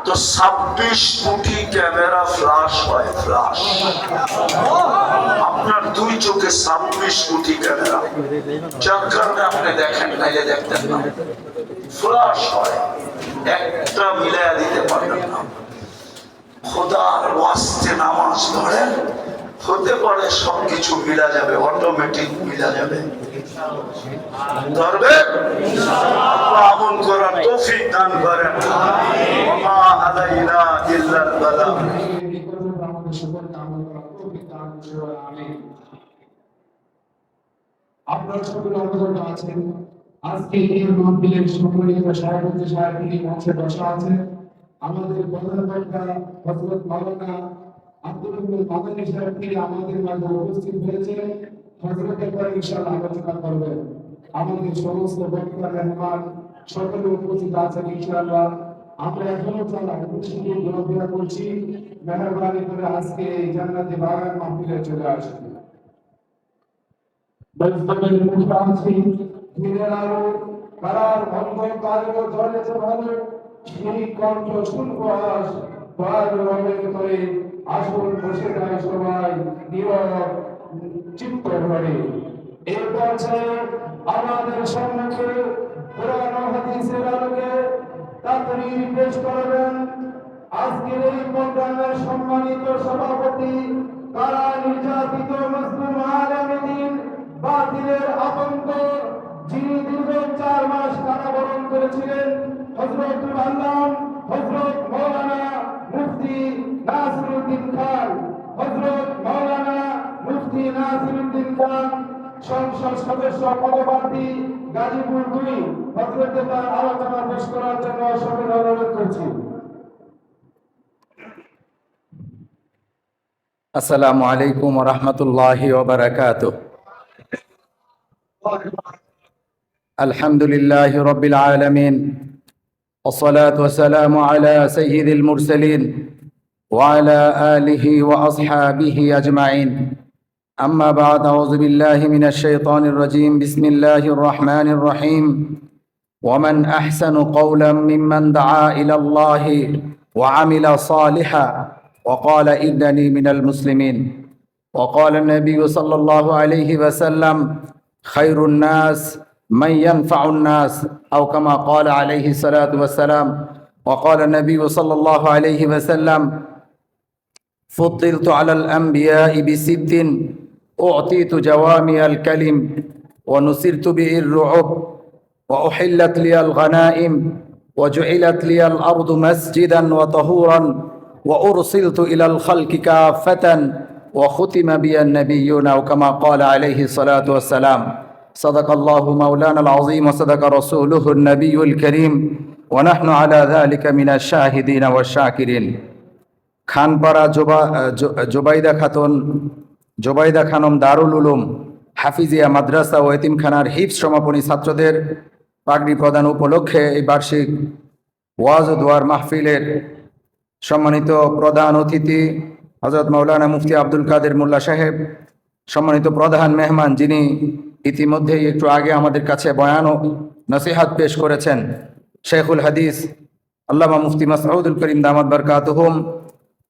তো ২৬ কোটি ক্যামেরা ফ্লাশ হয়, ফ্লাশ। আপনার ২ চোখে ২৬ কোটি ক্যামেরা, যার কারণে আপনি দেখেন, নাইলে দেখতেন না। ফ্লাশ হয়, একটা মিলাইয়া দিতে পারবেন না। খোদার ওয়াস্তে নামাজ ধরেন, হতে পারে সবকিছু মিলা যাবে, অটোমেটিক মিলা যাবে। ধরবেন? আল্লাহ আমল করার তৌফিক দান করেন। ওয়া আলাইনা ইল্লাল বালাগ। আপনারা সকলে অবগত আছেন, আজকে এই মাহফিলের সম্মানিত সভাপতি সাহেব তিনি মঞ্চে বসা আছেন। আমাদের প্রধান বক্তা হযরত মাওলানা আব্দুল মাদানী সাহেব তিনি আমাদের মাঝে উপস্থিত হয়েছেন। হযরতের পরে ইনশাআল্লাহ আলোচনা করবেন। আমাদের সমস্ত বক্তা মেহমান সকলে উপস্থিত আছেন ইনশাআল্লাহ। আমরা এখনো চাই উপস্থিত ঘোরাফেরা করছি, মেহরবানি করে আজকে এই জান্নাতি বাগান মাহফিলে চলে আসুন। বলতেন মুস্তানসি দিনের আলো কারার অন্ধকারে জ্বলেছে ভালো, সেই কণ্ঠ শুনবো আজ বার রঙের করে আসুন বসে যায় সবাই নীরব চিত্ত ভরে। এই পর্যায়ে আমাদের সম্মুখে কোরআন ও হাদিসের আলোকে তাকরীর পেশ করবেন আজকের এই প্রোগ্রামের সম্মানিত সভাপতি তারা নির্যাতিত মুসলিম আলেমে দ্বীন বাতিলের আতঙ্ক যিনি দীর্ঘ 4 মাস কারাবরণ করেছিলেন হযরতুল আল্লাম হযরত মাওলানা মুফতি নাসিরউদ্দিন খান, হযরত মাওলানা মুফতি নাসিরউদ্দিন খান সংসদ সদস্য পদপ্রার্থী গাজীপুর 2 হযরত তার আলোচনা পেশ করার জন্য সবিনয় অনুরোধ করছি। আসসালামু আলাইকুম ওয়া রাহমাতুল্লাহি ওয়া বারাকাতুহু। আলহামদুলিল্লাহি রাব্বিল আলামিন ওয়া সলাতু ওয়া সালামু আলা সাইয়্যিদিল মুরসালিন ওয়া আলা আলিহি ওয়া আসহাবিহি আজমাইন। আম্মা বা'দ, আউযু বিল্লাহি মিনাশ শাইতানির রাজীম। বিসমিল্লাহির রাহমানির রহিম। ওয়া মান আহসানু কওলাম মিম্মান দাআ ইলাল্লাহি ওয়া আমিলা সালিহান وقال إنني من المسلمين وقال النبي صلى الله عليه وسلم خير الناس من ينفع الناس أو كما قال عليه الصلاة والسلام وقال النبي صلى الله عليه وسلم فضلت على الأنبياء بست أعطيت جوامع الكلم ونصرت به الرعب وأحلت لي الغنائم وجعلت لي الأرض مسجدا وطهورا وأرسلت إلى الخلق كافة وختم بي النبيون أو كما قال عليه الصلاة والسلام صدق الله مولانا العظيم وصدق رسوله النبي الكريم ونحن على ذلك من الشاهدين والشاكرين। খানপাড়া জোবাইদা খানম দারুল উলুম হাফিজিয়া মাদ্রাসা ও এতিমখানার হিফজ সমাপনী ছাত্রদের পাগড়ি প্রদান উপলক্ষে এই বার্ষিক ওয়াজ ও দোয়ার মাহফিলের সম্মানিত প্রধান অতিথি হযরত মাওলানা মুফতি আব্দুল কাদের মোল্লা সাহেব, সম্মানিত প্রধান মেহমান যিনি ইতিমধ্যেই একটু আগে আমাদের কাছে বয়ান ও নসিহত পেশ করেছেন, শেখুল হাদিস আল্লামা মুফতি মাসউদুল করিম দামাত বারকাতুহুম,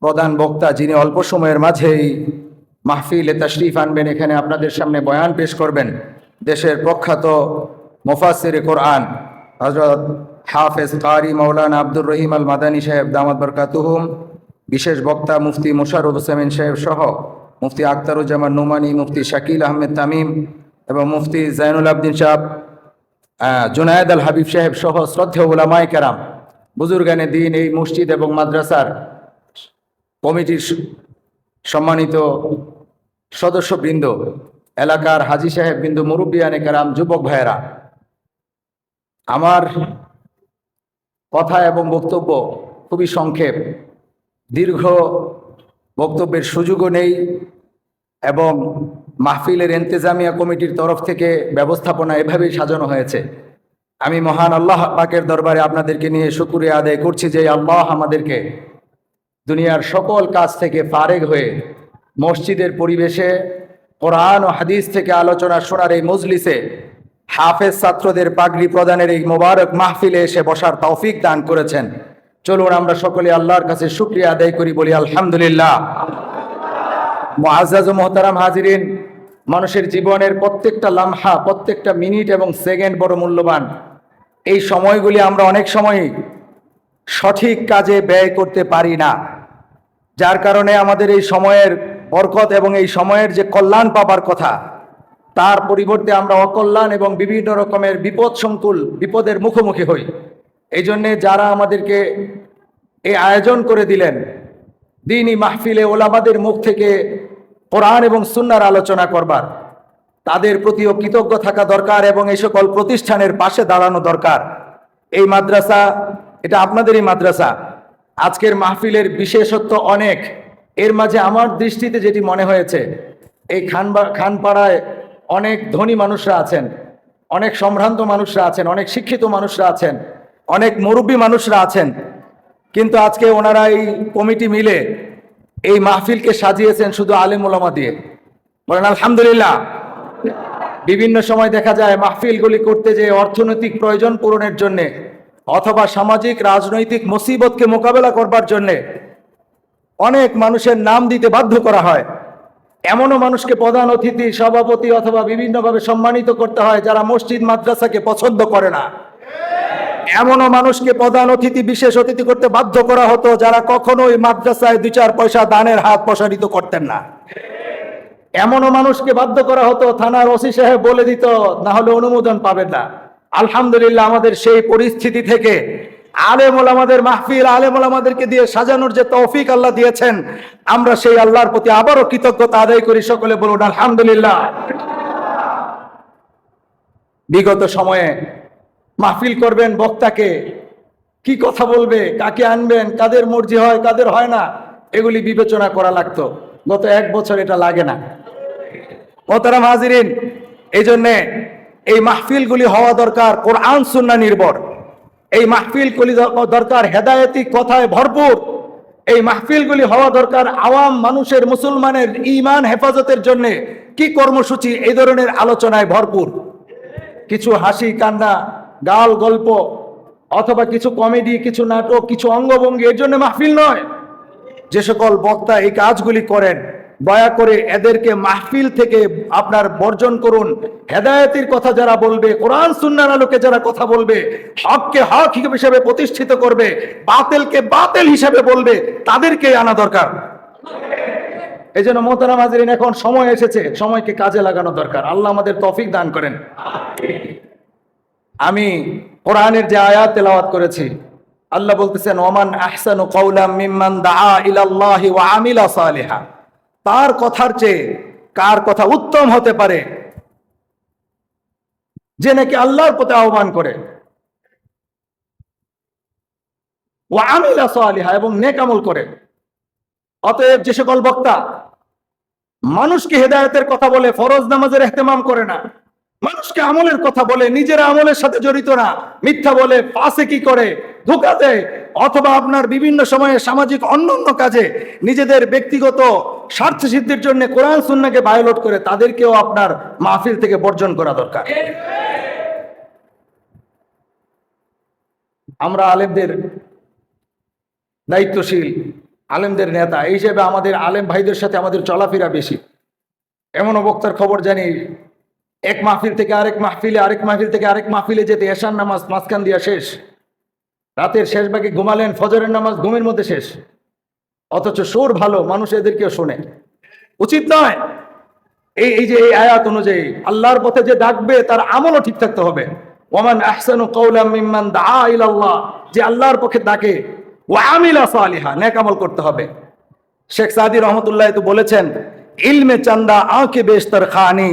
প্রধান বক্তা যিনি অল্প সময়ের মাঝেই মাহফিলে তাশরিফ আনবেন, এখানে আপনাদের সামনে বয়ান পেশ করবেন, দেশের প্রখ্যাত মুফাসসিরে কোরআন হযরত হাফেজ কারি মাওলানা আব্দুর রহিম আল মাদানী সাহেব দামাত বারকাতুহুম, বিশেষ বক্তা মুফতি মোশাররফ হোসেন সাহেব সহ মুফতি আখতারুজ্জামান নোমানী, মুফতি শাকিল আহমেদ তামিম এবং মুফতি জাইনুল আবদিন সাহেব, জুনায়েদ আল হাবিব সাহেব সহ শ্রদ্ধেয় উলামায়ে কেরাম, বুজুর্গানে দ্বীন, এই মসজিদ এবং মাদ্রাসার কমিটির সম্মানিত সদস্যবৃন্দ, এলাকার হাজী সাহেব বৃন্দ, মুরব্বিয়ানে কেরাম, যুবক ভাইয়েরা, আমার কথা এবং বক্তব্য খুবই সংক্ষেপ, দীর্ঘ বক্তব্যের সুযোগও নেই এবং মাহফিলের ইন্তেজামিয়া কমিটির তরফ থেকে ব্যবস্থাপনা এভাবেই সাজানো হয়েছে। আমি মহান আল্লাহ পাকের দরবারে আপনাদেরকে নিয়ে শুকরিয়া আদায় করছি যে আল্লাহ আমাদেরকে দুনিয়ার সকল কাজ থেকে ফারেগ হয়ে মসজিদের পরিবেশে কোরআন ও হাদিস থেকে আলোচনা শোনার এই মজলিসে হাফেজ ছাত্রদের পাগড়ি প্রদানের এই মোবারক মাহফিলে এসে বসার তৌফিক দান করেছেন। চলুন আমরা সকলে আল্লাহর কাছে শুকরিয়া আদায় করি, বলি আলহামদুলিল্লাহ। মুআজ্জাজ ও মুহতারাম হাজিরিন, মানুষের জীবনের প্রত্যেকটা লামহা, প্রত্যেকটা মিনিট এবং সেকেন্ড বড় মূল্যবান। এই সময়গুলি আমরা অনেক সময় সঠিক কাজে ব্যয় করতে পারি না, যার কারণে আমাদের এই সময়ের বরকত এবং এই সময়ের যে কল্যাণ পাবার কথা, তার পরিবর্তে আমরা অকল্যাণ এবং বিভিন্ন রকমের বিপদের মুখোমুখি হই। এই জন্যে যারা আমাদেরকে এই আয়োজন করে দিলেন দ্বীনি মাহফিলে ওলামাদের মুখ থেকে কোরআন এবং সুন্নাহর আলোচনা করবার, তাদের প্রতিও কৃতজ্ঞ থাকা দরকার এবং এই সকল প্রতিষ্ঠানের পাশে দাঁড়ানো দরকার। এই মাদ্রাসা, এটা আপনাদেরই মাদ্রাসা। আজকের মাহফিলের বিশেষত্ব অনেক। এর মাঝে আমার দৃষ্টিতে যেটি মনে হয়েছে, এই খানপাড়ায় অনেক ধনী মানুষরা আছেন, অনেক সম্ভ্রান্ত মানুষরা আছেন, অনেক শিক্ষিত মানুষরা আছেন, অনেক মুরব্বী মানুষরা আছেন, কিন্তু আজকে ওনারা এই কমিটি মিলে এই মাহফিলকে সাজিয়েছেন শুধু আলেম ওলামা দিয়ে। বলেন আলহামদুলিল্লাহ। বিভিন্ন সময় দেখা যায় মাহফিলগুলি করতে যে অর্থনৈতিক প্রয়োজন পূরণের জন্যে অথবা সামাজিক রাজনৈতিক মুসিবতকে মোকাবেলা করবার জন্যে অনেক মানুষের নাম দিতে বাধ্য করা হয়। এমনও মানুষকে প্রধান অতিথি, সভাপতি অথবা বিভিন্নভাবে সম্মানিত করতে হয় যারা মসজিদ মাদ্রাসাকে পছন্দ করে না। এমনও মানুষকে প্রধান অতিথি বিশেষ অতিথি করতে বাধ্য করা হতো যারা কখনোই মাদ্রাসায় 2-4 পয়সা দানের হাত প্রসারিত করতেন না। এমনও মানুষকে বাধ্য করা হতো, থানার ওসি সাহেব বলে দিত না হলে অনুমোদন পাবেন না। আলহামদুলিল্লাহ আমাদের সেই পরিস্থিতি থেকে আলেম ওলামাদের মাহফিল, আলেম ওলামাদেরকে দিয়ে সাজানোর যে তৌফিক আল্লাহ দিয়েছেন, আমরা সেই আল্লাহর প্রতি আবারও কৃতজ্ঞতা আদায় করি। সকলে বলুন আলহামদুলিল্লাহ। বিগত সময়ে মাহফিল করবেন, বক্তাকে কি কথা বলবে, কাকে আনবেন, কাদের মর্জি হয় কাদের হয় না, এগুলি বিবেচনা করা লাগতো। গত 1 বছর এটা লাগে না। মোহতারাম হাজিরিন, এই জন্যে এই মাহফিলগুলি হওয়া দরকার কোরআন সুন্নাহ নির্ভর। এই মাহফিলগুলি দরকার হেদায়েতি কথায় ভরপুর। এই মাহফিলগুলি হওয়া দরকার আওয়াম মানুষের, মুসলমানের ঈমান হেফাজতের জন্য কি কর্মসূচি, এই ধরনের আলোচনায় ভরপুর। কিছু হাসি কান্না, গাল গল্প, অথবা কিছু কমেডি, কিছু নাটক, কিছু অঙ্গভঙ্গি, এর জন্য মাহফিল নয়। যে সকল বক্তা এই কাজগুলি করেন, দয়া করে এদেরকে মাহফিল থেকে আপনার বর্জন করুন। হেদায়েতের কথা যারা বলবে, কোরআন সুন্নাহর আলোকে যারা কথা বলবে, হককে হক হিসেবে প্রতিষ্ঠিত করবে, বাতিলকে বাতিল হিসেবে বলবে, তাদেরকে আনা দরকার। এই জন্য মোহতারাম হাজিরিন, এখন সময় এসেছে, সময়কে কাজে লাগানো দরকার। আল্লাহ আমাদের তৌফিক দান করেন। আমি কোরআনের যে আয়াত তেলাওয়াত করেছি, আল্লাহ বলতেছেন ওমান আহসানু কাওলাম মিম্মান দাআ ইলাল্লাহি ওয়া আমিলা সালিহা। তার কথার চেয়ে কার কথা উত্তম হতে পারে যে নাকি আল্লাহর প্রতি আহ্বান করে, ওয়া আমিলা সালিহা, এবং নেক আমল করে। অতএব যে সকল বক্তা মানুষকে হেদায়েতের কথা বলে, ফরজ নামাজের ইহতিমাম করে না, মানুষকে আমলের কথা বলে, নিজেরা আমলের সাথে জড়িত না, মিথ্যা বলে, ফাসিকি করে, ধোঁকা দেয়, অথবা আপনার বিভিন্ন সময়ে সামাজিক অন্যান্য কাজে নিজেদের ব্যক্তিগত স্বার্থ সিদ্ধির জন্য কোরআন সুন্নাহকে ভায়োলেট করে, তাদেরকেও আপনার মাহফিল থেকে বর্জন করা দরকার। আমরা আলেমদের দায়িত্বশীল, আলেমদের নেতা এই হিসেবে আমাদের আলেম ভাইদের সাথে আমাদের চলাফেরা বেশি। এমনও বক্তার খবর জানি, এক মাহফিল থেকে আরেক মাহফিলে, আরেক মাহফিল থেকে আরেক মাহফিলে যেতে এশার নামাজ মাঝখান দিয়া শেষ, রাতের শেষ ভাগে ঘুমালেন, ফজরের নামাজ ঘুমের মধ্যে শেষ, অথচ সুর ভালো, মানুষ এদেরকেও শোনে। উচিত নয়। এই যে এই আয়াত অনুযায়ী আল্লাহর পথে যে ডাকবে তার আমলও ঠিক থাকতে হবে। ওমান আহসানু কাওলাম মিম্মান দাআ ইলাল্লাহ, যে আল্লাহর পক্ষে ডাকে, ওয়া আমিলা সালিহা, নেক আমল করতে হবে। শেখ সাদি রহমতুল্লাহ তো বলেছেন, ইলমে চান্দা আঁকে বেশতর খানি,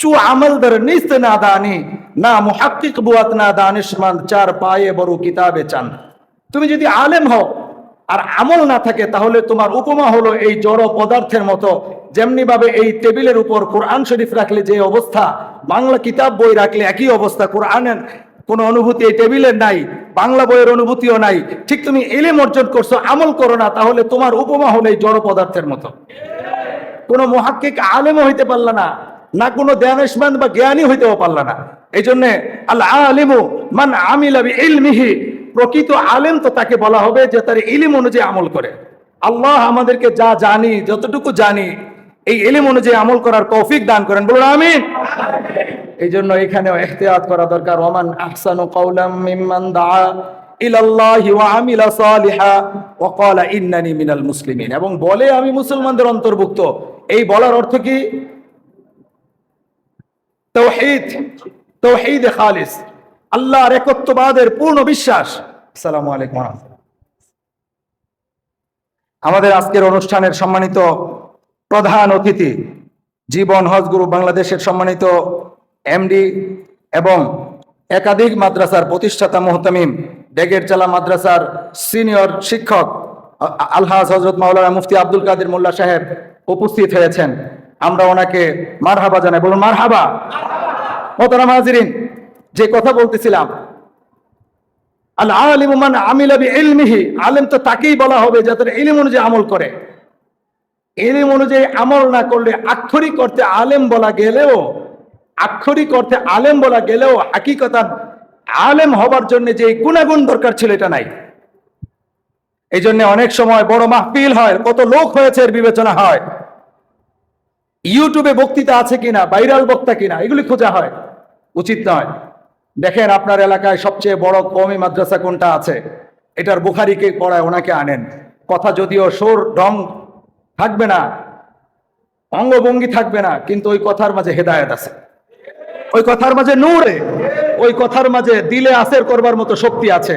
চু আমল দর নিস্ত না দানি, না মুহাক্কিক বুয়াত না দানিশমন্দ, 4 পায়ে বড় কিতাবে চাঁদ। তুমি যদি আলেম হও আর আমল না থাকে, তাহলে তোমার উপমা হলো এই জড় পদার্থের মতো। যেমনি ভাবে এই টেবিলের উপর কোরআন শরীফ রাখলে যে অবস্থা, বাংলা কিতাব বই রাখলে একই অবস্থা। কোরআনের কোনো অনুভূতি এই টেবিলের নাই, বাংলা বইয়ের অনুভূতিও নাই। ঠিক তুমি ইলম অর্জন করছো, আমল করো না, তাহলে তোমার উপমা হলো এই জড় পদার্থের মতো। কোনো মুহাক্কিক আলেমও হইতে পারলা না, না কোনো দানিশমন্দ বা জ্ঞানী হইতেও পারলা না। এই জন্য আল আলিমু মান আমিলা বিইলমিহি, প্রকৃত আলেম তো তাকে বলা হবে যে তার ইলম অনুযায়ী আমল করে। আল্লাহ আমাদেরকে যা জানি, যতটুকু জানি, এই ইলম অনুযায়ী আমল করার তৌফিক দান করেন, বলুন আমিন। এই জন্য এখানেও ইহতিয়াত করা দরকার। ওমান আহসানু কাওলাম মিম্মান দাআ ইলাল্লাহি ওয়া আমিলা সালিহা ওয়া ক্বালা ইন্নানি মিনাল মুসলিমিন, এবং বলে আমি মুসলমানদের অন্তর্ভুক্ত। এই বলার অর্থ কি? তাওহীদ, তাওহীদে খালিস, আল্লাহর একত্ববাদের পূর্ণ বিশ্বাস। আসসালামু আলাইকুম ওয়া রাহমাতুল্লাহ। আমাদের আজকের অনুষ্ঠানের সম্মানিত প্রধান অতিথি, জীবন হজ গ্রুপ বাংলাদেশের সম্মানিত এমডি এবং একাধিক মাদ্রাসার প্রতিষ্ঠাতা মুহতামিম, ডেগের চালা মাদ্রাসার সিনিয়র শিক্ষক আলহাজ হযরত মাওলানা মুফতি আব্দুল কাদের মোল্লা সাহেব উপস্থিত হয়েছেন। আমরা ওনাকে মারহাবা জানাই, বলুন মারহাবা। মোহতারাম হাজিরিন, যে কথা বলতেছিলাম, আল আলিমু মান আমিলা বিইলমিহি, আলেম তো তাকেই বলা হবে যে তার ইলম অনুযায়ী আমল করে। ইলম অনুযায়ী আমল না করলে আক্ষরিক অর্থে আলেম বলা গেলেও, আক্ষরিক অর্থে আলেম বলা গেলেও হাকিকতান আলেম হবার জন্য যে গুণাগুণ দরকার ছিল এটা নাই। এই জন্য অনেক সময় বড় মাহফিল হয়, কত লোক হয়েছে এর বিবেচনা হয়, ইউটিউবে বক্তৃতা আছে কিনা, ভাইরাল বক্তা কিনা, এগুলি খোঁজা হয়। উচিত নয়। দেখেন আপনার এলাকায় সবচেয়ে বড় কওমি মাদ্রাসা কোনটা আছে, এটার বুখারীকে পড়ায় ওনাকে আনেন। কথা যদিও সুর ঢং থাকবে না, অঙ্গভঙ্গি থাকবে না, কিন্তু ওই কথার মাঝে হেদায়েত আছে, ওই কথার মাঝে নূরে, ওই কথার মাঝে দিলে আসর করবার মতো শক্তি আছে।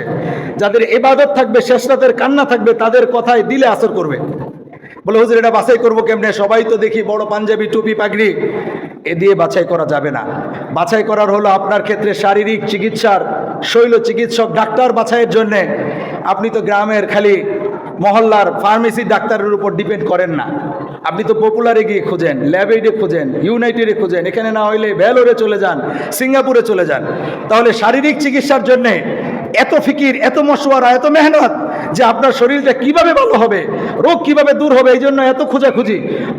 যাদের ইবাদত থাকবে, শেষ রাতের কান্না থাকবে, তাদের কথায় দিলে আসর করবে। বলে হুজুর এটা বাছাই করবো কেমনে, সবাই তো দেখি বড় পাঞ্জাবি টুপি পাগড়ি, এ দিয়ে বাছাই করা যাবে না। বাছাই করার হলো আপনার ক্ষেত্রে শারীরিক চিকিৎসার শৈল চিকিৎসক ডাক্তার বাছাইয়ের জন্যে। আপনি তো গ্রামের খালি মহল্লার ফার্মেসি ডাক্তারের উপর ডিপেন্ড করেন না, আপনি তো পপুলারে গিয়ে খুঁজেন, ল্যাবেডে খুঁজেন, ইউনাইটেডে খুঁজেন, এখানে না হইলে ভ্যালোরে চলে যান, সিঙ্গাপুরে চলে যান। তাহলে শারীরিক চিকিৎসার জন্যে এত ফিকির, এত মশওয়ারা, এত মেহনত, যে আপনার শরীরটা কিভাবে ভালো হবে, রোগ কিভাবে দূর হবে, এই জন্য এত খোঁজাখুঁজি।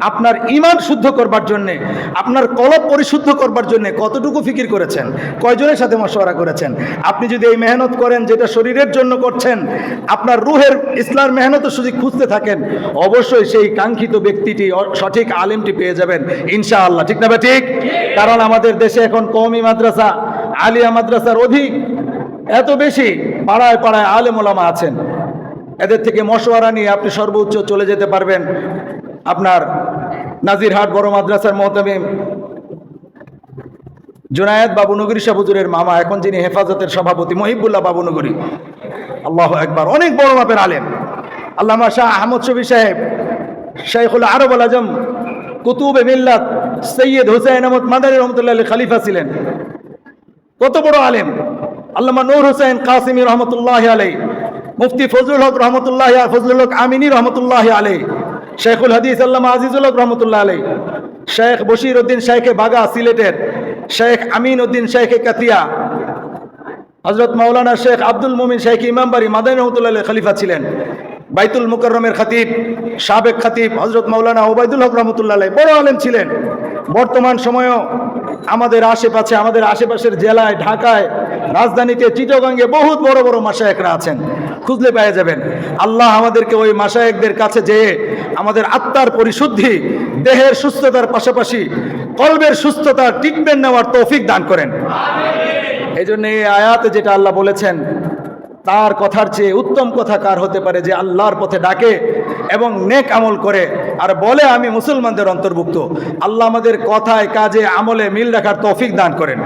আপনার ঈমান শুদ্ধ করবার জন্যে, আপনার কলব পরিশুদ্ধ করবার জন্যে কতটুকু ফিকির করেছেন, কয়জনের সাথে মশওয়ারা করেছেন। আপনি যদি এই মেহনত করেন যেটা শরীরের জন্য করছেন, আপনার রুহের ইসলাম মেহনত যদি খুঁজতে থাকেন, অবশ্যই সেই কাঙ্ক্ষিত ব্যক্তিটি, সঠিক আলেমটি পেয়ে যাবেন ইনশাআল্লাহ। ঠিক না? ঠিক। কারণ আমাদের দেশে এখন কওমি মাদ্রাসা, আলিয়া মাদ্রাসার অধিক, এত বেশি পাড়ায় পাড়ায় আলেম ওলামা আছেন। এদের থেকে মশওয়ারা নিয়ে আপনি সর্বোচ্চ চলে যেতে পারবেন আপনার নাজিরহাট বড় মাদ্রাসার মুহতামিম জুনায়েদ বাবুনগরী সাহেব হুজুরের মামা, এখন যিনি হেফাজতের সভাপতি, মহিবুল্লাহ বাবুনগরী, আল্লাহু আকবার, অনেক বড় মাপের আলেম। আল্লামা শাহ আহমদ শফি সাহেব, শাইখুল আরব আল আজম, কুতুবে মিল্লাত সৈয়দ হুসাইন আহমদ মাদানী রহমতুল্লাহ আলাইহি খলিফা ছিলেন, কত বড় আলেম। আল্লামা নূর হোসেন কাসিমি রহমতুল্লাহ আলাইহি, মুফতি ফজলুল হক রহমতুল্লাহ, ফজলুল হক আমিনী রহমতুল্লাহ আলাইহি, শেখুল হাদিস আল্লামা আজিজুল হক রহমতুল্লাহ আলাইহি, শেখ বশির উদ্দিন শেখে বাগা সিলেটের, শেখ আমিন উদ্দিন শেখে কাতিয়া, হযরত মাওলানা শেখ আব্দুল মুমিন শেখ ইমামবাড়ি মাদানী রহমতুল্লাহ আলাইহি খলিফা ছিলেন। বাইতুল মুকাররমের খতিব, সাবেক খতিব হযরত মাওলানা ওবায়দুল হক রহমতুল্লাহ আলাইহি বড় আলেম ছিলেন। বর্তমান সময়েও আমাদের আশেপাশে, আমাদের আশেপাশের জেলায়, ঢাকায়, রাজধানীতে, চিটাগাঙ্গে বহুত বড় বড় মাশায়েখরা আছেন, খুঁজলে পেয়ে যাবেন। আল্লাহ আমাদেরকে ওই মাশায়েখদের কাছে যেয়ে আমাদের আত্মার পরিশুদ্ধি, দেহের সুস্থতার পাশাপাশি কলবের সুস্থতা, ট্রিটমেন্ট নেওয়ার তৌফিক দান করেন। এই জন্য এই আয়াতে যেটা আল্লাহ বলেছেন, তার কথার চেয়ে উত্তম কথা কার হতে পারে, যে আল্লাহর পথে ডাকে এবং নেক আমল করে আর বলে আমি মুসলমানদের অন্তর্ভুক্ত। আল্লাহ আমাদের কথায়, কাজে, আমলে মিল রাখার তৌফিক দান করেন।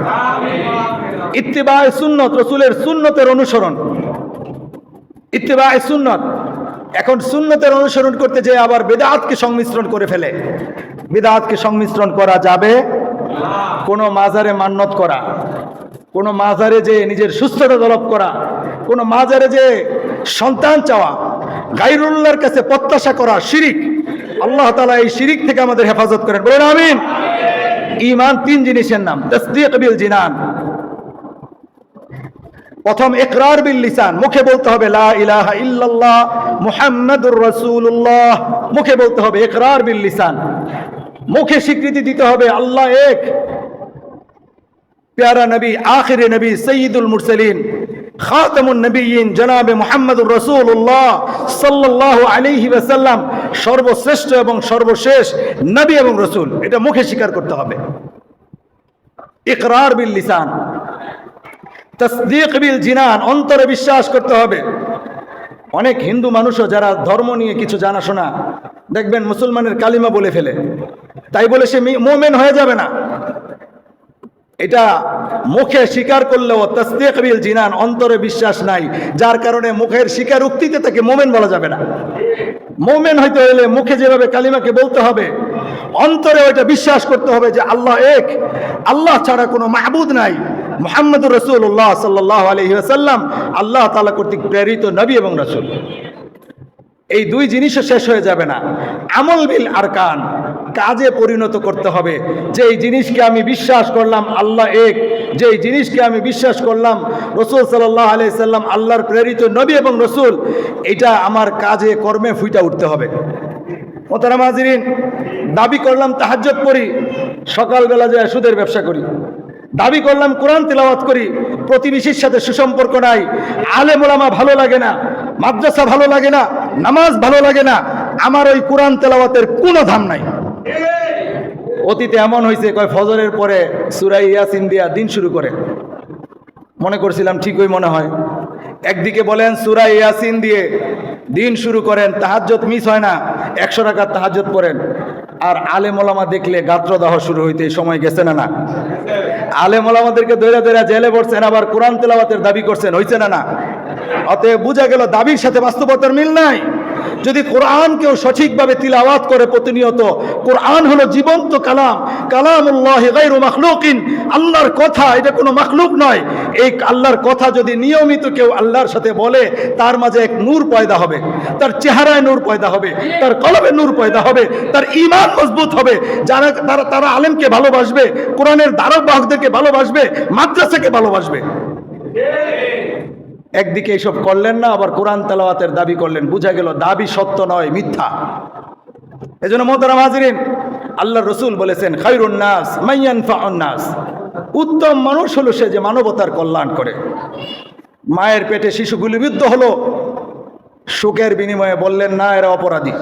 ইত্তিবায়ে সুন্নত, রাসূলের সুন্নতের অনুসরণ, ইত্তিবায়ে সুন্নত। এখন সুন্নতের অনুসরণ করতে যে আবার বিদআতকে সংমিশ্রণ করে ফেলে। বিদআতকে সংমিশ্রণ করা যাবে, কোনো মাজারে মান্নত করা, কোনো মাজারে যে নিজের সুস্থতা তলব করা, কোনো মাজারে যে সন্তান চাওয়া, গায়রুল্লাহর কাছে প্রত্যাশা করা শিরিক। আল্লাহ তাআলা এই শিরিক থেকে আমাদের হেফাজত করেন, বলেন আমিন। ঈমান তিন জিনিসের নাম, তাসদীক বিল জিনান। প্রথম ইকরার বিল লিসান, মুখে বলতে হবে লা ইলাহা ইল্লাল্লাহ মুহাম্মাদুর রাসূলুল্লাহ, মুখে বলতে হবে ইকরার বিল লিসান। মুখে স্বীকৃতি দিতে হবে আল্লাহ এক, প্যারা নবী, আখিরে নবী, সৈয়দুল মুরসালিন, খাতামুন নবিয়্যিন জনাবে মুহাম্মদুর রাসূলুল্লাহ সাল্লাল্লাহু আলাইহি ওয়াসাল্লাম সর্বশ্রেষ্ঠ এবং সর্বশেষ নবী এবং রাসূল। এটা মুখে স্বীকার করতে হবে, ইকরার বিল লিসান। তাসদীক বিল জিনান, অন্তরে বিশ্বাস করতে হবে। অনেক হিন্দু মানুষও যারা ধর্ম নিয়ে কিছু জানাশোনা, দেখবেন মুসলমানের কালিমা বলে ফেলে, তাই বলে সে মুমিন হয়ে যাবে না। এটা মুখে স্বীকার করলেও তাসদীক বিল জিনান, অন্তরে বিশ্বাস নাই, যার কারণে মুখের স্বীকার উক্তিতে তাকে মুমিন বলা যাবে না। মুমিন হইতে হলে মুখে যেভাবে কালিমাকে বলতে হবে, অন্তরে ওইটা বিশ্বাস করতে হবে যে আল্লাহ এক, আল্লাহ ছাড়া কোনো মাহবুদ নাই, মুহাম্মদুর রাসূলুল্লাহ সাল্লাল্লাহু আলাইহি ওয়াসাল্লাম আল্লাহ তাআলা কর্তৃক প্রেরিত নবী এবং রাসূল। এই দুই জিনিসও শেষ হয়ে যাবে না। আমল বিল আরকান, কাজে পরিণত করতে হবে। যে এই জিনিসকে আমি বিশ্বাস করলাম আল্লাহ এক, যে এই জিনিসকে আমি বিশ্বাস করলাম রাসূল সাল্লাল্লাহু আলাইহি সাল্লাম আল্লাহর প্রেরিত নবী এবং রাসূল, এটা আমার কাজে কর্মে ফুটে উঠতে হবে। মোহতারাম হাজিরিন, দাবি করলাম তাহাজ্জুদ পড়ি, সকালবেলা যায় সুদের ব্যবসা করি। দাবি করলাম কোরআন তিলাওয়াত করি, প্রতিবেশীর সাথে সুসম্পর্ক নাই, আলেম ওলামা ভালো লাগে না, মাদ্রাসা ভালো লাগে না, নামাজ ভালো লাগে না, আমার ওই কোরআন তেলাওয়াতের কোনো দাম নাই। অতীতে এমন হয়েছে, কয় ফজরের পরে সূরা ইয়াসিন দিয়া দিন শুরু করে, মনে করছিলাম ঠিকই মনে হয়। একদিকে বলেন সূরা ইয়াসিন দিয়ে দিন শুরু করেন, তাহাজ্জুদ মিস হয় না, 100 রাকাত তাহাজ্জুদ পড়েন। আর আলেম ওলামা দেখলে গাত্রদাহ শুরু হইতে সময় গেছে না? আলেম ওলামাদেরকে দৈরা দৈরা জেলে পড়ছেন, আবার কোরআন তেলাওয়াতের দাবি করছেন, হইছে না? অতএব বোঝা গেল দাবির সাথে বাস্তবতার মিল নাই। যদি কোরআন কেউ সঠিকভাবে তিলাওয়াত করে প্রতিনিয়ত, কোরআন হলো জীবন্ত কালাম, কালামুল্লাহি গায়রু মাখলুকিন, আল্লাহর কথা, এটা কোনো মাখলুক নয়। এই আল্লাহর কথা যদি নিয়মিত কেউ আল্লাহর সাথে বলে, তার মাঝে এক নূর পয়দা হবে, তার চেহারায় নূর পয়দা হবে, তার কলবে নূর পয়দা হবে, তার ঈমান মজবুত হবে। যারা তারা আলেমকে ভালোবাসবে, কোরআনের ধারাবাহকদেরকে ভালোবাসবে, মাদ্রাসাকে ভালোবাসবে। একদিকে এইসব করলেন না, আবার কোরআন তেলাওয়াতের দাবি করলেন, বুঝা গেল দাবি সত্য নয়, মিথ্যা। এজন্য মোহতারাম হাজিরিন, আল্লাহর রাসূল বলেছেন খায়রুন নাস মান ইয়ানফাউন নাস, উত্তম মানুষ হলো সে যে মানবতার কল্যাণ করে। মায়ের পেটে শিশু গুলিবিদ্ধ হলো, সুখের বিনিময়ে বললেন না এরা অপরাধী।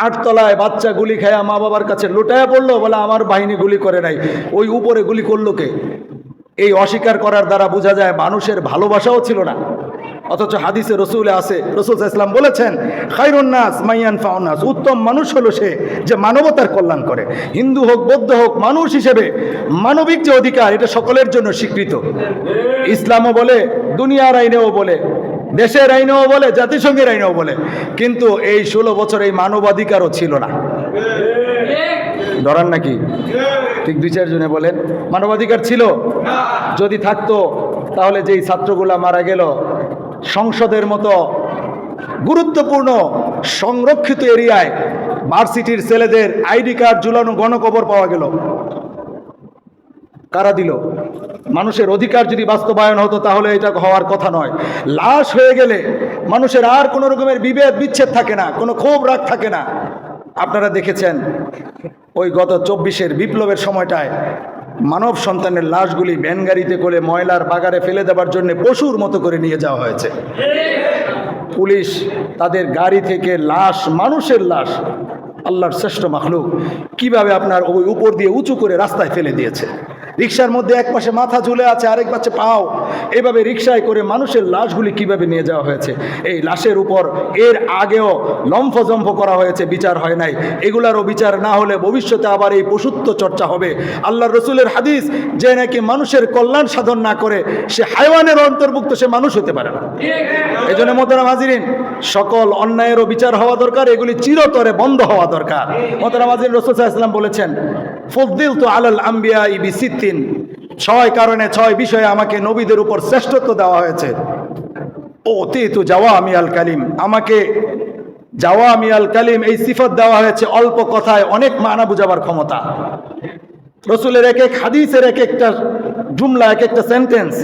8 তলায় বাচ্চা গুলি খায়া মা বাবার কাছে লুটায়া পড়লো, বলে আমার বাহিনী গুলি করে নাই, ওই উপরে গুলি করলো কে? এই অস্বীকার করার দ্বারা বোঝা যায় মানুষের ভালোবাসাও ছিল না। অথচ হাদিসে রসুলে আছে, রাসূল সাল্লাল্লাহু আলাইহি ওয়াসাল্লাম বলেছেন খায়রুন নাস মান ইয়ানফাউন নাস, উত্তম মানুষ হলো সে যে মানবতার কল্যাণ করে। হিন্দু হোক, বৌদ্ধ হোক, মানুষ হিসেবে মানবিক যে অধিকার, এটা সকলের জন্য স্বীকৃত। ইসলামও বলে, দুনিয়ার আইনেও বলে, দেশের আইনেও বলে, জাতিসংঘের আইনেও বলে। কিন্তু এই 16 বছর এই মানবাধিকারও ছিল না। ধরান নাকি? ঠিক 2-4 জনে বলেন মানবাধিকার ছিল? যদি থাকতো তাহলে যেই ছাত্রগুলা মারা গেল, সংসদের মতো গুরুত্বপূর্ণ সংরক্ষিত এরিয়ায় ভার্সিটির ছেলেদের আইডি কার্ড ঝুলানো গণকবর পাওয়া গেল, কারা দিল? মানুষের অধিকার যদি বাস্তবায়ন হতো তাহলে এটা হওয়ার কথা নয়। লাশ হয়ে গেলে মানুষের আর কোনো রকমের বিভেদ বিচ্ছেদ থাকে না, কোনো ক্ষোভ রাগ থাকে না। আপনারা দেখেছেন ওই গত 24-এর বিপ্লবের সময়টায় মানব সন্তানের লাশগুলি ভ্যান গাড়িতে করে ময়লার বাগারে ফেলে দেওয়ার জন্য পশুর মতো করে নিয়ে যাওয়া হয়েছে। পুলিশ তাদের গাড়ি থেকে লাশ, মানুষের লাশ, আল্লাহর শ্রেষ্ঠ মাখলুক, কিভাবে আপনার ওই উপর দিয়ে উঁচু করে রাস্তায় ফেলে দিয়েছে। রিকশার মধ্যে এক পাশে মাথা ঝুলে আছে, আরেক পাশে পাও, এভাবে রিকশায় করে মানুষের লাশগুলি কিভাবে নিয়ে যাওয়া হয়েছে। এই লাশের উপর এর আগেও লম্ফজম্ফ করা হয়েছে, বিচার হয় নাই। এগুলারও বিচার না হলে ভবিষ্যতে আবার এই পশুত্ব চর্চা হবে। আল্লাহর রসুলের হাদিস, যে নাকি মানুষের কল্যাণ সাধন না করে সে হাইওয়ানের অন্তর্ভুক্ত, সে মানুষ হতে পারে না। এই জন্য মোহতারাম হাজিরিন, সকল অন্যায়েরও বিচার হওয়া দরকার, এগুলি চিরতরে বন্ধ হওয়া দরকার। মোহতারাম হাজিরিন, রাসূল সাল্লাল্লাহু আলাইহি ওয়াসাল্লাম বলেছেন ফুদ্দিলতু আলাল আম্বিয়া বিসিত্তিন, 6 কারণে 6 বিষয়ে আমাকে নবীদের উপর শ্রেষ্ঠত্ব দেওয়া হয়েছে। ওতিতু জাওয়ামিআল কালিম, আমাকে জাওয়ামিআল কালিম এই সিফত দেওয়া হয়েছে, অল্প কথায় অনেক মানা বুঝাবার ক্ষমতা। রসুলের এক এক হাদিসের এক একটা জুমলা, এক একটা সেন্টেন্স,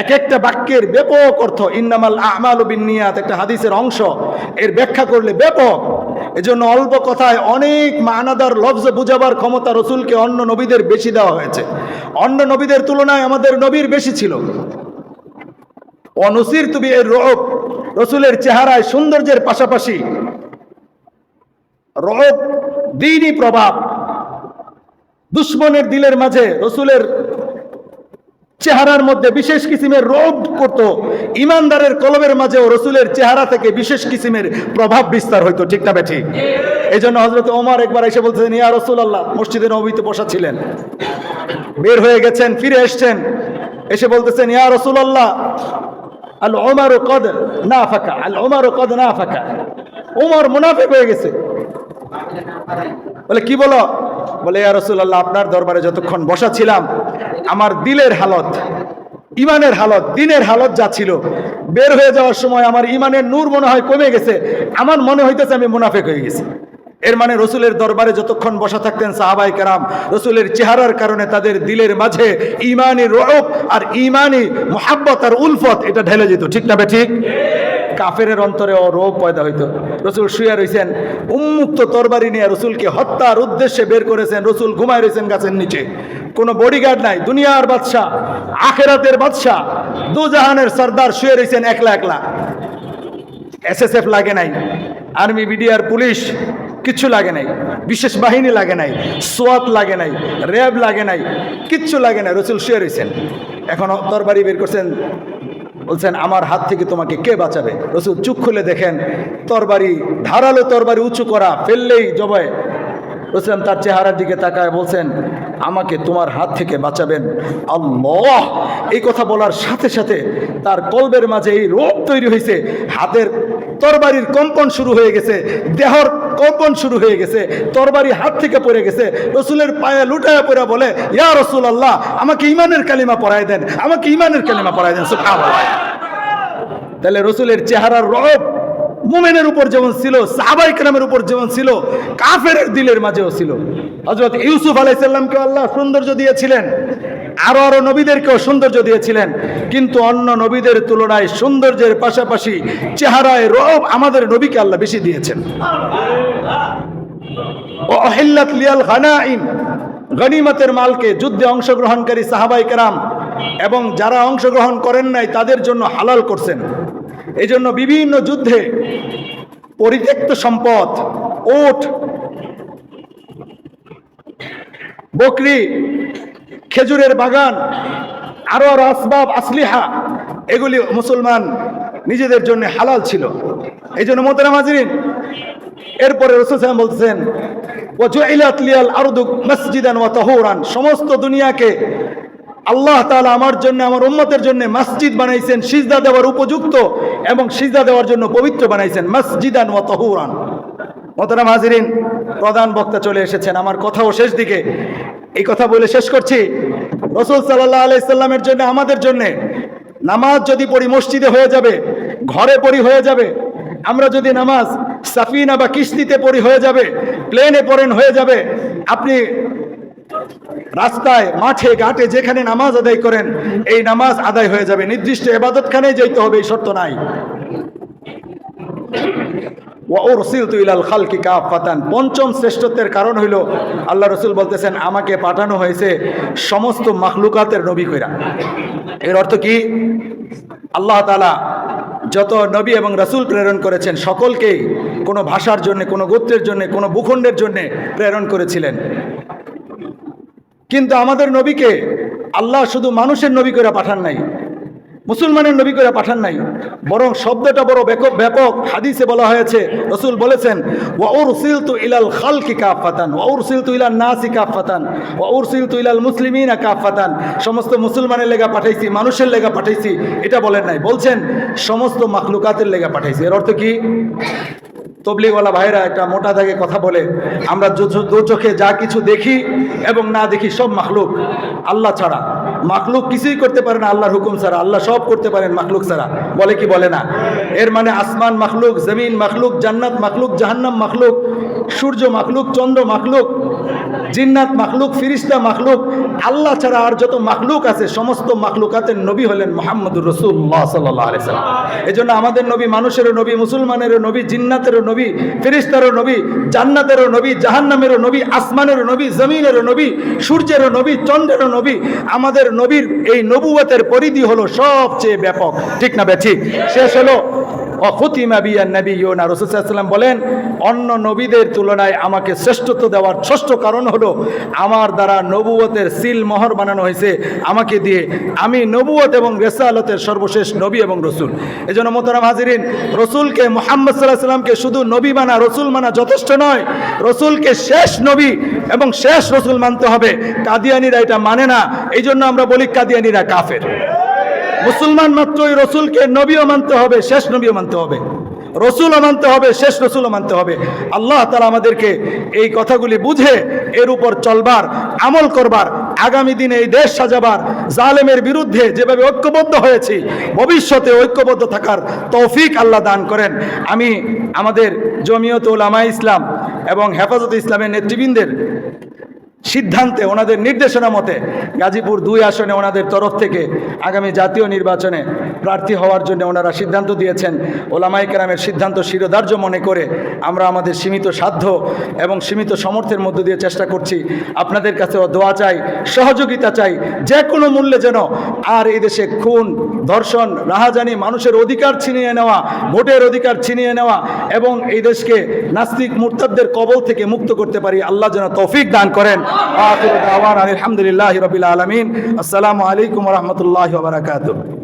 এক একটা বাক্যের ব্যাপক অর্থ। ইন্নামাল আমালু বিন্নিয়াত একটা হাদিসের অংশ, এর ব্যাখ্যা করলে ব্যাপক। এজন্য অল্প কথায় অনেক মানাদার লফজ বুঝাবার ক্ষমতা রসুলকে অন্য নবীদের বেশি দেওয়া হয়েছে। অন্য নবীদের তুলনায় আমাদের নবীর বেশি ছিল। অনুসিরতু বির-রু'ব, রসুলের চেহারায় সৌন্দর্যের পাশাপাশি রু'ব, দ্বীনি প্রভাব, দুশ্মনের দিলের মাঝে রসুলের চেহারার মধ্যে বিশেষ কিসিমের রোগ করত। ইমানদারের কলবের মাঝেও রসুলের চেহারা থেকে বিশেষ কিসিমের প্রভাব বিস্তার হইতো। ঠিক না বেঠিক? এই জন্য হযরত ওমর একবার এসে বলতেছেন, ইয়া রাসূলুল্লাহ, মসজিদে নববীতে বসা ছিলেন, বের হয়ে গেছেন, ফিরে এসছেন, এসে বলতেছেন, ইয়া রাসূলুল্লাহ আল উমারু কদ নাফাকা, আল উমারু কদ নাফাকা, ওমর মুনাফিক হয়ে গেছে। বলে কি বলো? বলে ইয়া রাসূলুল্লাহ, আপনার দরবারে যতক্ষণ বসা ছিলাম আমার দিলের হালত, ইমানের হালত, দিনের হালত যা ছিল, বের হয়ে যাওয়ার সময় আমার ইমানের নূর মনে হয় কমে গেছে, আমার মনে হইতেছে আমি মুনাফিক হয়ে গেছি। এর মানে রসুলের দরবারে যতক্ষণ বসা থাকতেন সাহাবায়ে কেরাম, রসুলের চেহারার কারণে তাদের দিলের মাঝে ইমানি রু'ব আর ইমানি মুহাব্বত আর উলফত এটা ঢেলে যেত। ঠিক না বেঠিক? কাফেরের অন্তরে রোগ পয়দা হইতো। রসুল শুয়ে রয়েছেন, উন্মুক্ত তরবারি নিয়ে রসুলকে হত্যার উদ্দেশ্যে বের করেছেন। রসুল ঘুমায় রয়েছেন গাছের নিচে, কোনো বডিগার্ড নাই, দুনিয়ার বাদশা, আখেরাতের বাদশা, দুজাহানের সর্দার শুয়ে রয়েছেন একলা একলা। এসএসএফ লাগে নাই, আর্মি, বিডিআর, পুলিশ কিচ্ছু লাগে নাই, বিশেষ বাহিনী লাগে নাই, সোয়াত লাগে নাই, র্যাব লাগে নাই, কিচ্ছু লাগে নাই। রসুল শুয়ে রয়েছেন, এখন তরবারি বের করছেন, বলছেন আমার হাত থেকে তোমাকে কে বাঁচাবে? রসুল চোখ খুলে দেখেন তরবারি, ধারালো তরবারি উঁচু করা, ফেললেই জবায়। রসুল তার চেহারার দিকে তাকায় বলছেন আমাকে তোমার হাত থেকে বাঁচাবেন আল্লাহ। এই কথা বলার সাথে সাথে তার কলবের মাঝে এই রোগ তৈরি হয়েছে, হাতের তরবারির কম্পন শুরু হয়ে গেছে, দেহর কম্পন শুরু হয়ে গেছে, তরবারি হাত থেকে পড়ে গেছে। রসুলের পায়ে লুটায়া পড়ে বলে ইয়া রসুল আল্লাহ, আমাকে ইমানের কালিমা পড়ায় দেন, আমাকে ইমানের কালিমা পড়ায় দেন। সুবহানাল্লাহ। তাহলে রসুলের চেহারার রব মুমিনের উপর যেমন ছিল, সাহাবায়ে কেরামের উপর যেমন ছিল, কাফেরের দিলের মাঝেও ছিল। হযরত ইউসুফ আলাইহিস সালামকে আল্লাহ সৌন্দর্য দিয়েছিলেন, আরো নবীদেরকেও সৌন্দর্য দিয়েছিলেন, কিন্তু অন্য নবীদের তুলনায় সৌন্দর্যের পাশাপাশি চেহারায় রব আমাদের নবীকে আল্লাহ বেশি দিয়েছেন। ওয়াহিল্লাত লিয়াল গানাইম, গনিমতের মালকে যুদ্ধে অংশগ্রহণকারী সাহাবায়ে কেরাম এবং যারা অংশগ্রহণ করেন নাই তাদের জন্য হালাল করছেন। এই জন্য বিভিন্ন যুদ্ধে পরিত্যক্ত সম্পদ, উট, বকরি, খেজুরের বাগান, আরো আসবাব, আসলিহা, এগুলি মুসলমান নিজেদের জন্য হালাল ছিল। এই জন্য মোহতারাম হাজিরিন, এরপরে রাসূল সাল্লাল্লাহু আলাইহি ওয়াসাল্লাম বলছেন ওয়াজুইলাত লিয়াল আরদু মসজিদান ওয়া তাহুরান, সমস্ত দুনিয়াকে আল্লাহ তাআলা আমার জন্য, আমার উম্মতের জন্য মসজিদ বানাইছেন, সিজদা দেওয়ার উপযুক্ত এবং সিজদা দেওয়ার জন্য পবিত্র বানাইছেন, মসজিদান ওয়া তাহুরান। মোহতারাম হাজিরিন, প্রধান বক্তা চলে এসেছেন, আমার কথাও শেষ দিকে, এই কথা বলে শেষ করছি। রাসূল সাল্লাল্লাহু আলাইহি সাল্লামের জন্য, আমাদের জন্য নামাজ যদি পড়ি মসজিদে হয়ে যাবে, ঘরে পড়ি হয়ে যাবে। আমরা যদি নামাজ সাফিনা বা কিস্তিতে পড়ি হয়ে যাবে, প্লেনে পড়েন হয়ে যাবে। আপনি রাস্তায়, মাঠে, ঘাটে যেখানে নামাজ আদায় করেন, এই নামাজ আদায় হয়ে যাবে। নির্দিষ্ট ইবাদতখানায় যাইতে হবে এই শর্ত নাই। ওয়াউরসিলতু ইলাল খালকি কাফাতান, পঞ্চম শ্রেষ্ঠত্বের কারণ হইল আল্লাহ রসুল বলতেছেন আমাকে পাঠানো হয়েছে সমস্ত মাখলুকাতের নবী কইরা। এর অর্থ কি? আল্লাহ তাআলা যত নবী এবং রাসূল প্রেরণ করেছেন সকলকেই কোনো ভাষার জন্য, কোনো গোত্রের জন্য, কোনো ভূখণ্ডের জন্য প্রেরণ করেছিলেন, কিন্তু আমাদের নবীকে আল্লাহ শুধু মানুষের নবী করে পাঠান নাই, মুসলমানের নবী করে পাঠান নাই, বরং শব্দটা বড় ব্যাপক। হাদিসে বলা হয়েছে, রাসূল বলেছেন ওয়াউরসিলতু ইলাল খালকি কাফাতান ওয়াউরসিলতু ইলান নাসি কাফাতান ওয়াউরসিলতু ইলাল মুসলিমিনা কাফাতান, সমস্ত মুসলমানের লেগা পাঠাইছি, মানুষের লেগা পাঠাইছি, এটা বলেন নাই, বলছেন সমস্ত মাখলুকাতের লেগা পাঠাইছি। এর অর্থ কি? তবলিগওয়ালা ভাইরা একটা মোটা দাগে কথা বলে, আমরা দু চোখে যা কিছু দেখি এবং না দেখি সব মাখলুক, আল্লাহ ছাড়া মাখলুক কিছুই করতে পারে না আল্লাহর হুকুম ছাড়া। আল্লাহ সব করতে পারেন মাখলুক ছাড়া, বলে কি বলে না? এর মানে আসমান মাখলুক, জমিন মাখলুক, জান্নাত মাখলুক, জাহান্নাম মাখলুক, সূর্য মাখলুক, চন্দ্র মাখলুক, জিন্নাত মাখলুক, ফিরিস্তা মাখলুক। আল্লাহ ছাড়া আর যত মাখলুক আছে সমস্ত মাখলুকাতের নবী হলেন মুহাম্মদুর রাসূলুল্লাহ সাল্লাল্লাহু আলাইহি সাল্লাম। এজন্য আমাদের নবী মানুষেরও নবী, মুসলমানেরও নবী, জিন্নাতেরও নবী, ফেরেশতারও নবী, জান্নাতেরও নবী, জাহান্নামেরও নবী, আসমানেরও নবী, জমিনেরও নবী, সূর্যেরও নবী, চন্দ্রেরও নবী। আমাদের নবীর এই নবুয়তের পরিধি হলো সবচেয়ে ব্যাপক, ঠিক না ঠিক? শেষ হলো অখুতিমা বিয়ান নবিয়্যুনা, রাসূল সাল্লাল্লাহু আলাইহি ওয়াসাল্লাম বলেন অন্য নবীদের তুলনায় আমাকে শ্রেষ্ঠত্ব দেওয়ার ষষ্ঠ কারণ হলো আমার দ্বারা নবুয়তের সিল মোহর বানানো হয়েছে আমাকে দিয়ে। আমি নবুয়ত এবং রিসালাতের সর্বশেষ নবী এবং রসুল। এজন্য মোহতারাম হাজিরিন, রসুলকে মুহাম্মদ সাল্লাল্লাহু আলাইহি ওয়াসাল্লামকে শুধু নবী মানা, রসুল মানা যথেষ্ট নয়, রসুলকে শেষ নবী এবং শেষ রসুল মানতে হবে। কাদিয়ানীরা এটা মানে না, এই জন্য আমরা বলি কাদিয়ানীরা কাফের। মুসলমান মাত্রই রসুলকে নবীও মানতে হবে, শেষ নবীও মানতে হবে, রসুলও মানতে হবে, শেষ রসুলও মানতে হবে। আল্লাহ তাআলা আমাদেরকে এই কথাগুলি বুঝে এর উপর চলবার, আমল করবার, আগামী দিনে এই দেশ সাজাবার, জালেমের বিরুদ্ধে যেভাবে ঐক্যবদ্ধ হয়েছি ভবিষ্যতে ঐক্যবদ্ধ থাকার তৌফিক আল্লাহ দান করেন। আমি আমাদের জমিয়ত উলামায়ে ইসলাম এবং হেফাজতে ইসলামের নেতৃবৃন্দের সিদ্ধান্তে, ওনাদের নির্দেশনা মতে গাজীপুর 2 আসনে ওনাদের তরফ থেকে আগামী জাতীয় নির্বাচনে প্রার্থী হওয়ার জন্য ওনারা সিদ্ধান্ত দিয়েছেন। ওলামায়ে কেরামের সিদ্ধান্ত শিরোধার্য মনে করে আমরা আমাদের সীমিত সাধ্য এবং সীমিত সামর্থ্যের মধ্য দিয়ে চেষ্টা করছি। আপনাদের কাছেও দোয়া চাই, সহযোগিতা চাই, যে কোনো মূল্যে যেন আর এই দেশে খুন, ধর্ষণ, রাহাজানি, মানুষের অধিকার ছিনিয়ে নেওয়া, ভোটের অধিকার ছিনিয়ে নেওয়া এবং এই দেশকে নাস্তিক মুরতাদদের কবল থেকে মুক্ত করতে পারি। আল্লাহ যেন তৌফিক দান করেন। আখিরু দাওয়ানা আলহামদুলিল্লাহি রাব্বিল আলামিন। আসসালামু আলাইকুম ওয়া রাহমাতুল্লাহি ওয়া বারাকাতুহু।